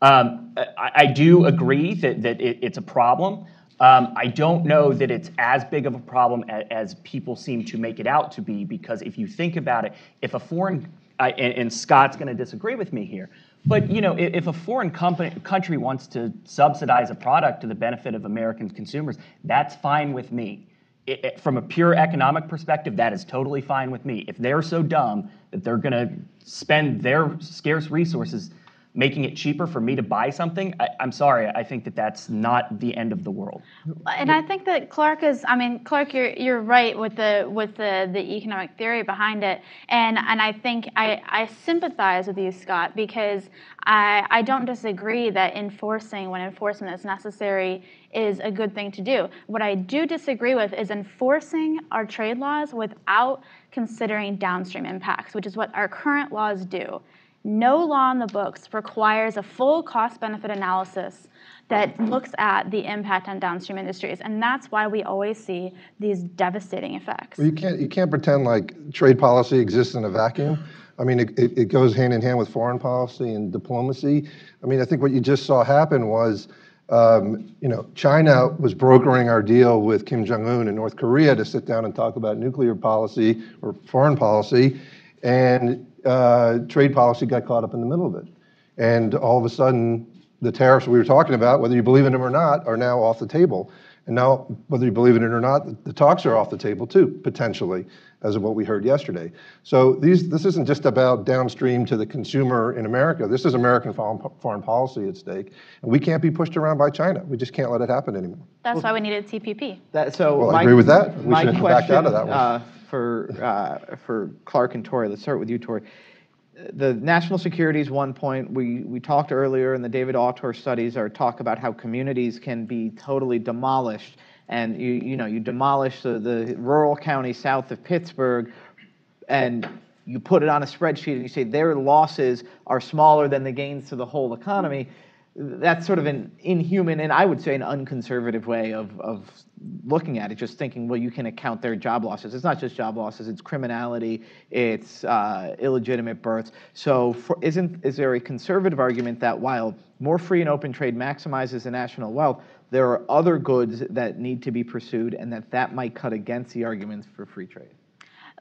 I do agree that it's a problem. I don't know that it's as big of a problem as people seem to make it out to be, because if you think about it, if a foreign, and Scott's going to disagree with me here, but if a foreign country wants to subsidize a product to the benefit of American consumers, that's fine with me. From a pure economic perspective, that is totally fine with me. If they're so dumb that they're going to spend their scarce resources making it cheaper for me to buy something, I'm sorry, I think that's not the end of the world.
And I think that Clark, you're right with the economic theory behind it, and I think I sympathize with you, Scott, because I don't disagree that enforcing when enforcement is necessary is a good thing to do. What I do disagree with is enforcing our trade laws without considering downstream impacts, which is what our current laws do. No law in the books requires a full cost-benefit analysis that looks at the impact on downstream industries, and that's why we always see these devastating effects.
Well, you can't pretend like trade policy exists in a vacuum. I mean, it goes hand in hand with foreign policy and diplomacy. I mean, I think what you just saw happen was, China was brokering our deal with Kim Jong-un in North Korea to sit down and talk about nuclear policy or foreign policy, and trade policy got caught up in the middle of it. And all of a sudden, the tariffs we were talking about, whether you believe in them or not, are now off the table. And now, whether you believe in it or not, the talks are off the table too, potentially, as of what we heard yesterday. So this isn't just about downstream to the consumer in America. This is American foreign policy at stake. And we can't be pushed around by China. We just can't let it happen anymore.
That's why we needed TPP.
I agree with that. We should have backed out of that one.
For Clark and Tori, let's start with you, Tori. The national security is one point. We talked earlier in the David Autor studies talk about how communities can be totally demolished, and you demolish the rural county south of Pittsburgh, and you put it on a spreadsheet and you say their losses are smaller than the gains to the whole economy. That's sort of an inhuman and I would say an unconservative way of looking at it, just thinking, well, you can account their job losses. It's not just job losses, it's criminality, it's illegitimate births. So is there a conservative argument that while more free and open trade maximizes the national wealth, there are other goods that need to be pursued and that might cut against the arguments for free trade?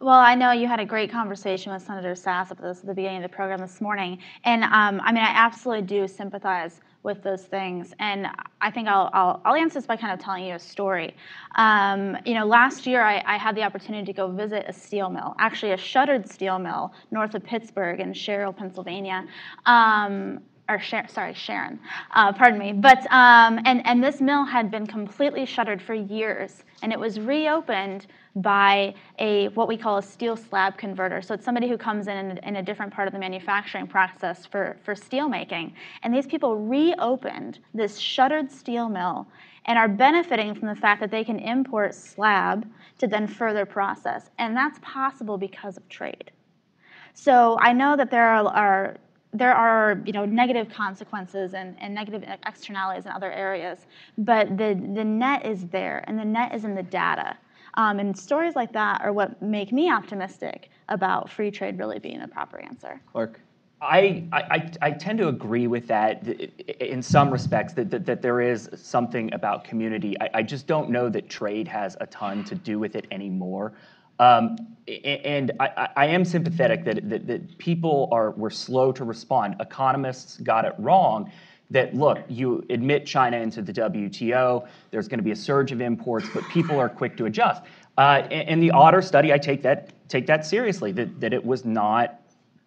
Well, I know you had a great conversation with Senator Sasse at the beginning of the program this morning, and I absolutely do sympathize with those things. And I think I'll answer this by kind of telling you a story. Last year I had the opportunity to go visit a steel mill, actually a shuttered steel mill north of Pittsburgh in Sherrill, Pennsylvania. Sharon, pardon me. But and this mill had been completely shuttered for years, and it was reopened by what we call a steel slab converter. So it's somebody who comes in a different part of the manufacturing process for steel making. And these people reopened this shuttered steel mill and are benefiting from the fact that they can import slab to then further process. And that's possible because of trade. So I know that there are negative consequences and negative externalities in other areas, but the net is there, and the net is in the data. And stories like that are what make me optimistic about free trade really being the proper answer.
Clark?
I tend to agree with that in some respects, that there is something about community. I just don't know that trade has a ton to do with it anymore. And I am sympathetic that people were slow to respond. Economists got it wrong. That look, you admit China into the WTO, there's going to be a surge of imports, but people are quick to adjust. In the Otter study, I take that seriously. That it was not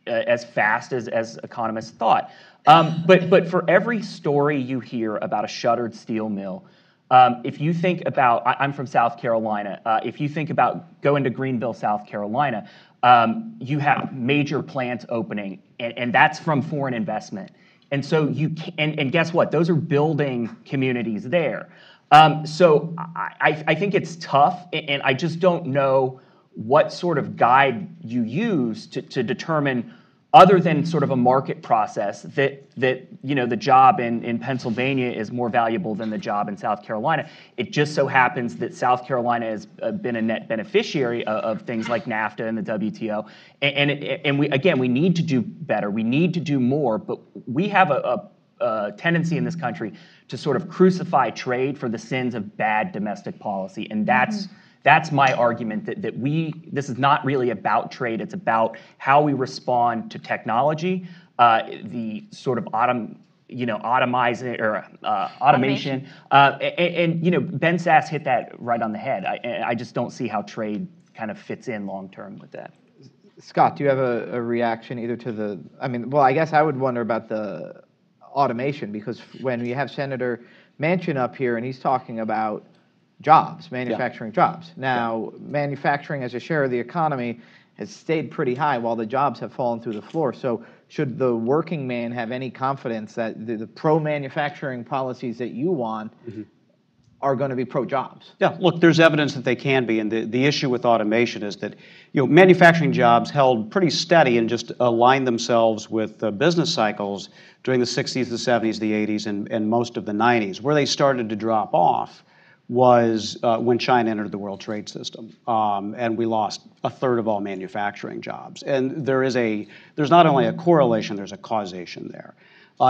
as fast as economists thought. But for every story you hear about a shuttered steel mill, if you think about, I'm from South Carolina. If you think about going to Greenville, South Carolina, you have major plants opening, and that's from foreign investment. And so and guess what? Those are building communities there. So I think it's tough, and I just don't know what sort of guide you use to determine, other than sort of a market process, that the job in Pennsylvania is more valuable than the job in South Carolina. It just so happens that South Carolina has been a net beneficiary of things like NAFTA and the WTO. And we need to do better. We need to do more. But we have a tendency in this country to sort of crucify trade for the sins of bad domestic policy, and that's my argument, that this is not really about trade. It's about how we respond to technology, the sort of automation. And Ben Sasse hit that right on the head. I just don't see how trade kind of fits in long term with that.
Scott, do you have a reaction either to I guess I would wonder about the automation, because when we have Senator Manchin up here and he's talking about jobs, manufacturing jobs. Now, manufacturing as a share of the economy has stayed pretty high while the jobs have fallen through the floor. So should the working man have any confidence that the pro-manufacturing policies that you want are going to be pro-jobs?
Yeah, look, there's evidence that they can be, and the issue with automation is that manufacturing jobs held pretty steady and just aligned themselves with business cycles during the 60s, the 70s, the 80s, and most of the 90s. Where they started to drop off was when China entered the World Trade System, and we lost a third of all manufacturing jobs. And there's not only a correlation, there's a causation there.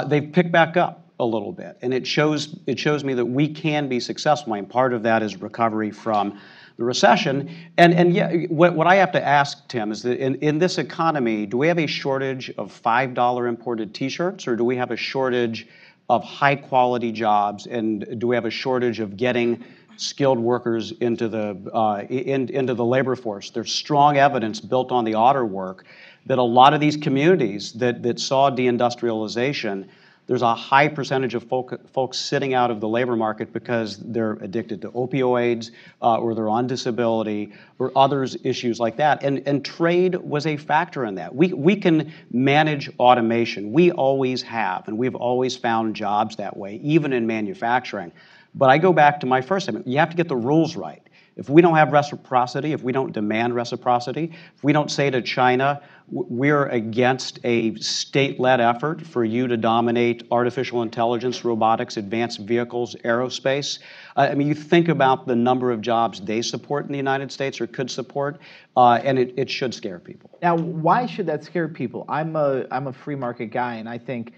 They've picked back up a little bit, and it shows me that we can be successful. And part of that is recovery from the recession. And yeah, what I have to ask, Tim, is that in this economy, do we have a shortage of $5 imported T-shirts, or do we have a shortage of high-quality jobs, and do we have a shortage of getting skilled workers into the labor force? There's strong evidence built on the Otter work that a lot of these communities that saw deindustrialization, there's a high percentage of folks sitting out of the labor market because they're addicted to opioids, or they're on disability, or others issues like that. And trade was a factor in that. We can manage automation. We always have, and we've always found jobs that way, even in manufacturing. But I go back to my first statement. You have to get the rules right. If we don't have reciprocity, if we don't demand reciprocity, if we don't say to China, we're against a state-led effort for you to dominate artificial intelligence, robotics, advanced vehicles, aerospace. You think about the number of jobs they support in the United States or could support, and it should scare people.
Now, why should that scare people? I'm a free market guy, and I think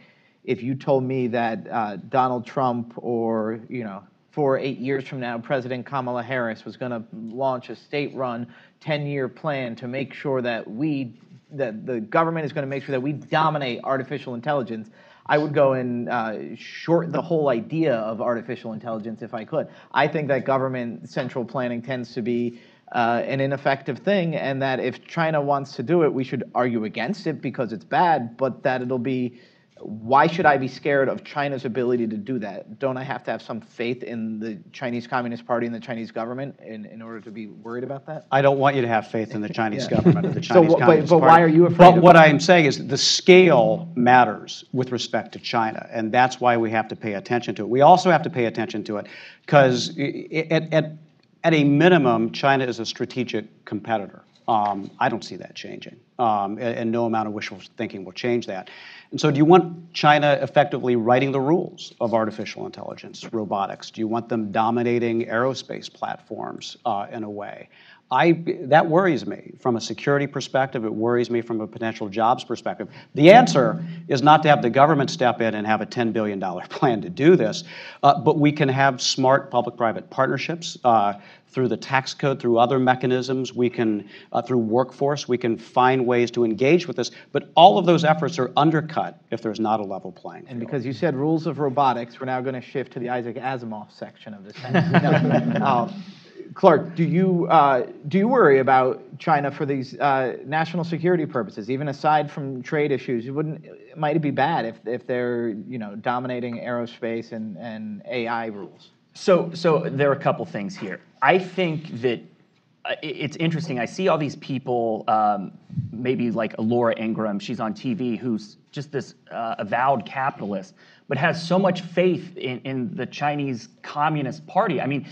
if you told me that Donald Trump or 4 or 8 years from now, President Kamala Harris was going to launch a state-run 10-year plan to make sure that the government is going to make sure that we dominate artificial intelligence, I would go and short the whole idea of artificial intelligence if I could. I think that government central planning tends to be an ineffective thing, and that if China wants to do it, we should argue against it because it's bad, but that it'll be, why should I be scared of China's ability to do that? Don't I have to have some faith in the Chinese Communist Party and the Chinese government in order to be worried about that?
I don't want you to have faith in the Chinese government or the Chinese Communist Party.
But why are you afraid of
what I'm saying is the scale matters with respect to China, and that's why we have to pay attention to it. We also have to pay attention to it because at a minimum, China is a strategic competitor. I don't see that changing, and no amount of wishful thinking will change that. And so do you want China effectively writing the rules of artificial intelligence, robotics? Do you want them dominating aerospace platforms in a way? That worries me from a security perspective. It worries me from a potential jobs perspective. The answer is not to have the government step in and have a $10 billion plan to do this, but we can have smart public-private partnerships through the tax code, through other mechanisms. We can, through workforce, we can find ways to engage with this. But all of those efforts are undercut if there's not a level playing field.
And because you said rules of robotics, we're now going to shift to the Isaac Asimov section of this. No. Clark, do you worry about China for these national security purposes, even aside from trade issues? Might it be bad if they're dominating aerospace and AI rules?
So there are a couple things here. I think that it's interesting. I see all these people, maybe like Laura Ingraham, she's on TV, who's just this avowed capitalist, but has so much faith in the Chinese Communist Party. I mean,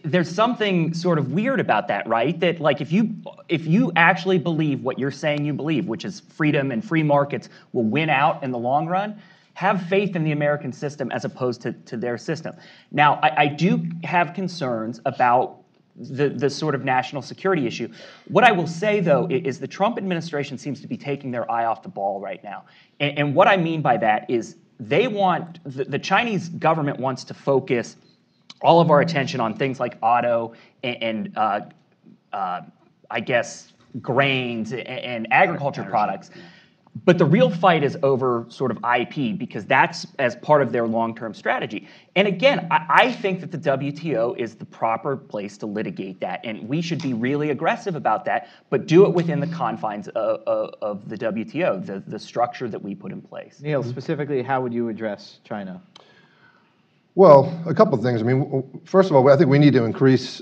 there's something sort of weird about that, right? That like if you actually believe what you're saying you believe, which is freedom and free markets will win out in the long run, have faith in the American system as opposed to their system. Now, I do have concerns about the sort of national security issue. What I will say, though, is the Trump administration seems to be taking their eye off the ball right now. And what I mean by that is the Chinese government wants to focus all of our attention on things like auto and I guess, grains and agriculture products. But the real fight is over sort of IP because that's as part of their long-term strategy. And again, I think that the WTO is the proper place to litigate that, and we should be really aggressive about that, but do it within the confines of the WTO, the structure that we put in place.
Neil, specifically, how would you address China?
Well, a couple of things. I mean, first of all, I think we need to increase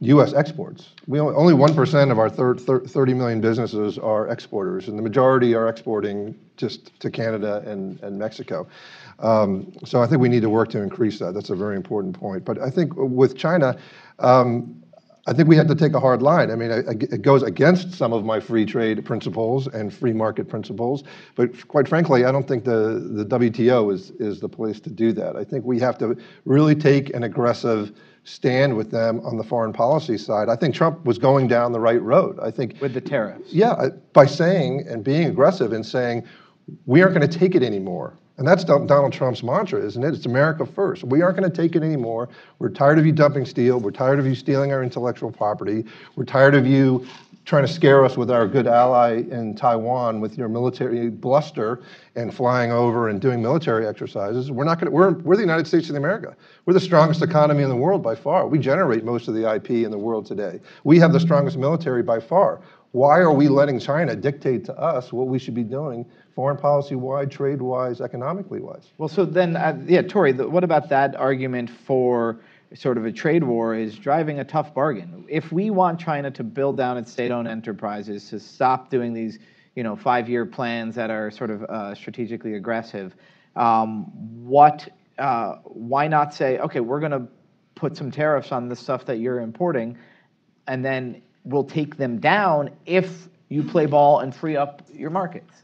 U.S. exports. Only 1% of our 30 million businesses are exporters, and the majority are exporting just to Canada and Mexico. So I think we need to work to increase that. That's a very important point. But I think with China, I think we have to take a hard line. I mean, it goes against some of my free trade principles and free market principles, but quite frankly, I don't think the WTO is the place to do that. I think we have to really take an aggressive stand with them on the foreign policy side. I think Trump was going down the right road. I think
with the tariffs.
Yeah, by saying and being aggressive and saying, we aren't going to take it anymore. And that's Donald Trump's mantra, isn't it? It's America first. We aren't going to take it anymore. We're tired of you dumping steel. We're tired of you stealing our intellectual property. We're tired of you trying to scare us with our good ally in Taiwan with your military bluster and flying over and doing military exercises. We're not going to. We're the United States of America. We're the strongest economy in the world by far. We generate most of the IP in the world today. We have the strongest military by far. Why are we letting China dictate to us what we should be doing foreign policy-wise, trade-wise, economically-wise?
Well, so then, yeah, Tori, what about that argument for sort of a trade war is driving a tough bargain? If we want China to build down its state-owned enterprises, to stop doing these 5-year plans that are sort of strategically aggressive, why not say, okay, we're going to put some tariffs on the stuff that you're importing, and then we'll take them down if you play ball and free up your markets?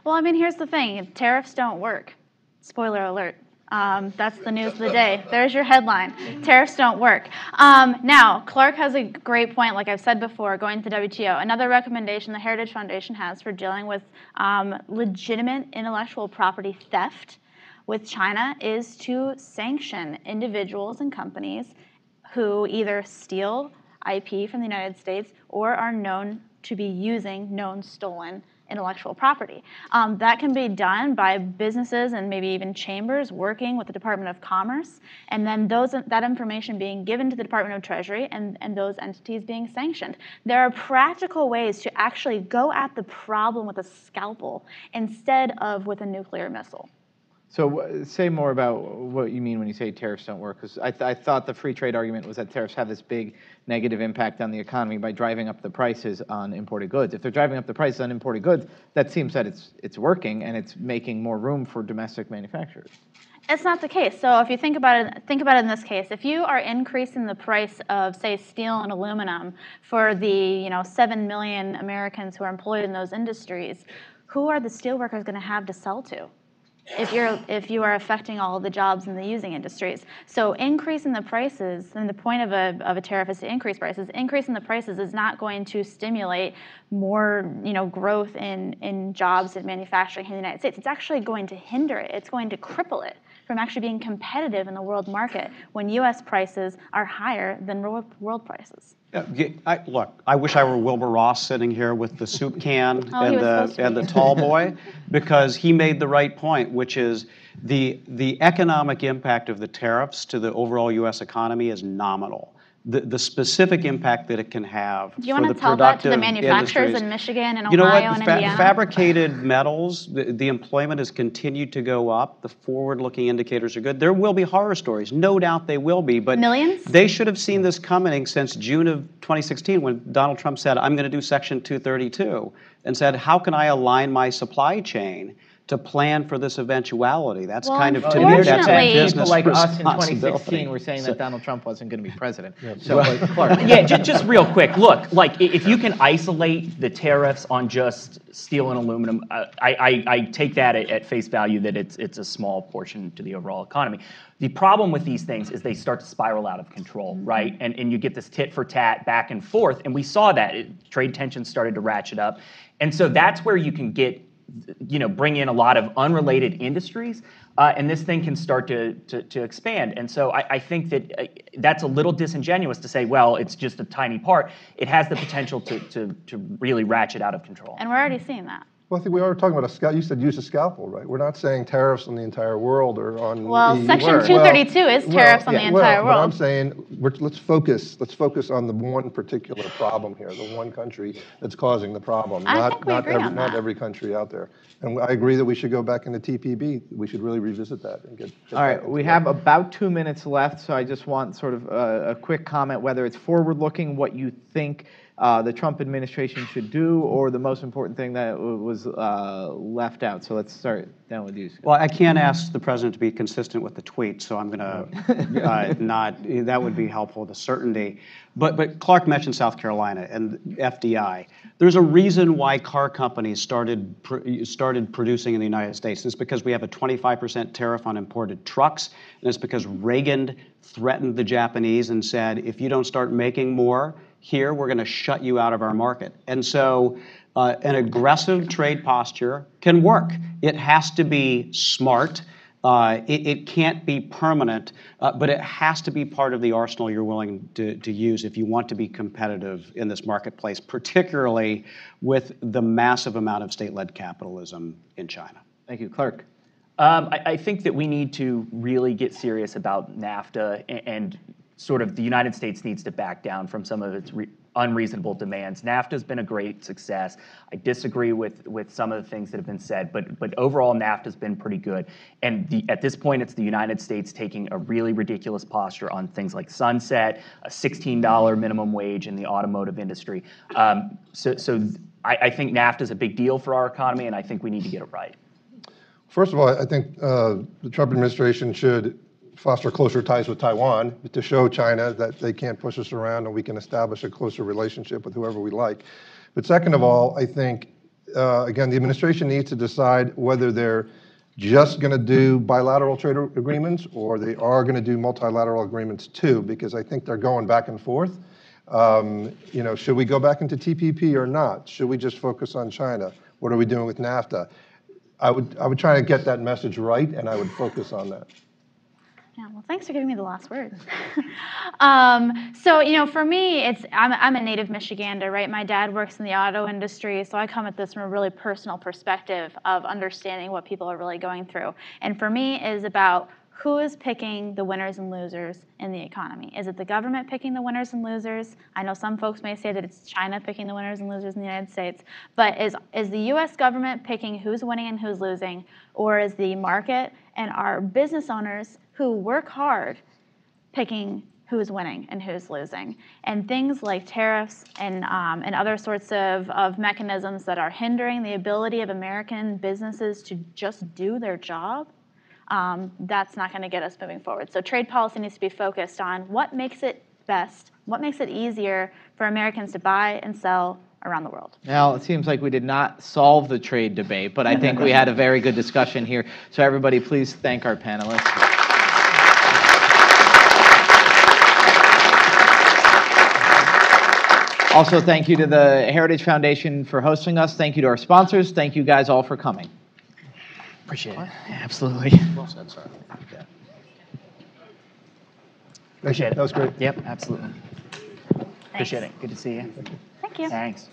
Well, I mean, here's the thing. Tariffs don't work. Spoiler alert. That's the news of the day. There's your headline. Tariffs don't work. Now, Clark has a great point, like I've said before, going to the WTO. Another recommendation the Heritage Foundation has for dealing with legitimate intellectual property theft with China is to sanction individuals and companies who either steal IP from the United States or are known to be using known stolen intellectual property. That can be done by businesses and maybe even chambers working with the Department of Commerce, and then that information being given to the Department of Treasury and those entities being sanctioned. There are practical ways to actually go at the problem with a scalpel instead of with a nuclear missile.
So say more about what you mean when you say tariffs don't work, because I thought the free trade argument was that tariffs have this big negative impact on the economy by driving up the prices on imported goods. If they're driving up the prices on imported goods, that seems that it's working and it's making more room for domestic manufacturers.
It's not the case. So if you think about it in this case, if you are increasing the price of, say, steel and aluminum for the 7 million Americans who are employed in those industries, who are the steelworkers going to have to sell to? if you are affecting all of the jobs in the using industries. So increasing the prices, and the point of a tariff is to increase prices. Increasing the prices is not going to stimulate more growth in jobs and manufacturing in the United States. It's actually going to hinder it. It's going to cripple it from actually being competitive in the world market when U.S. prices are higher than world prices.
Look, I wish I were Wilbur Ross sitting here with the soup can and the tall boy, because he made the right point, which is the economic impact of the tariffs to the overall U.S. economy is nominal. The specific impact that it can have.
Do you want to tell that to the manufacturers in Michigan and Ohio and Indiana?
Fabricated metals, the employment has continued to go up. The forward-looking indicators are good. There will be horror stories, no doubt they will be. But
millions?
They should have seen this coming since June of 2016 when Donald Trump said, I'm going to do Section 232, and said, how can I align my supply chain to plan for this eventuality? That's kind of, to me, that's a business
people like us in
responsibility.
2016 were saying that Donald Trump wasn't going to be president. So, Clark.
Yeah, just real quick. Look, like if you can isolate the tariffs on just steel and aluminum, I take that at face value that it's a small portion to the overall economy. The problem with these things is they start to spiral out of control, right? And you get this tit for tat back and forth. And we saw that trade tensions started to ratchet up. And so that's where you can get, bring in a lot of unrelated industries, and this thing can start to expand. And so I think that that's a little disingenuous to say, well, it's just a tiny part. It has the potential to really ratchet out of control.
And we're already seeing that.
Well, I think we are talking about a scalpel. You said use a scalpel, right? We're not saying tariffs on the entire world or on.
Well, Section 232 is tariffs on the entire world.
But I'm saying let's focus on the one particular problem here, the one country that's causing the problem, not every country out there. And I agree that we should go back into TPP. We should really revisit that and get
all right, we have about 2 minutes left, so I just want sort of a quick comment, whether it's forward-looking, what you think the Trump administration should do, or the most important thing that was left out. So let's start down with you, Scott.
Well, I can't ask the president to be consistent with the tweet, so I'm going to not. That would be helpful to certainty. But Clark mentioned South Carolina and FDI. There's a reason why car companies started producing in the United States. It's because we have a 25% tariff on imported trucks, and it's because Reagan threatened the Japanese and said, if you don't start making more here, we're going to shut you out of our market. And so an aggressive trade posture can work. It has to be smart. It can't be permanent, but it has to be part of the arsenal you're willing to use if you want to be competitive in this marketplace, particularly with the massive amount of state-led capitalism in China.
Thank you. Clark.
I think that we need to really get serious about NAFTA, and sort of the United States needs to back down from some of its unreasonable demands. NAFTA has been a great success. I disagree with some of the things that have been said, but overall NAFTA has been pretty good. And at this point, it's the United States taking a really ridiculous posture on things like sunset, a $16 minimum wage in the automotive industry. So I think NAFTA is a big deal for our economy, and I think we need to get it right.
First of all, I think the Trump administration should foster closer ties with Taiwan to show China that they can't push us around and we can establish a closer relationship with whoever we like. But second of all, I think, again, the administration needs to decide whether they're just going to do bilateral trade agreements or they are going to do multilateral agreements too, because I think they're going back and forth. Should we go back into TPP or not? Should we just focus on China? What are we doing with NAFTA? I would try to get that message right, and I would focus on that.
Yeah, well, thanks for giving me the last word. For me, I'm a native Michigander, right? My dad works in the auto industry, so I come at this from a really personal perspective of understanding what people are really going through. And for me, it is about who is picking the winners and losers in the economy. Is it the government picking the winners and losers? I know some folks may say that it's China picking the winners and losers in the United States, but is the U.S. government picking who's winning and who's losing, or is the market and our business owners who work hard picking who's winning and who's losing? And things like tariffs and other sorts of mechanisms that are hindering the ability of American businesses to just do their job, that's not going to get us moving forward. So trade policy needs to be focused on what makes it best, what makes it easier for Americans to buy and sell around the world.
Well, it seems like we did not solve the trade debate, but I think we had a very good discussion here. So everybody, please thank our panelists. Also, thank you to the Heritage Foundation for hosting us. Thank you to our sponsors. Thank you guys all for coming.
Appreciate it. Absolutely.
Well said, sir.
Appreciate it.
That was great.
Yep, absolutely. Appreciate it. Good to see you.
Thank you.
Thanks.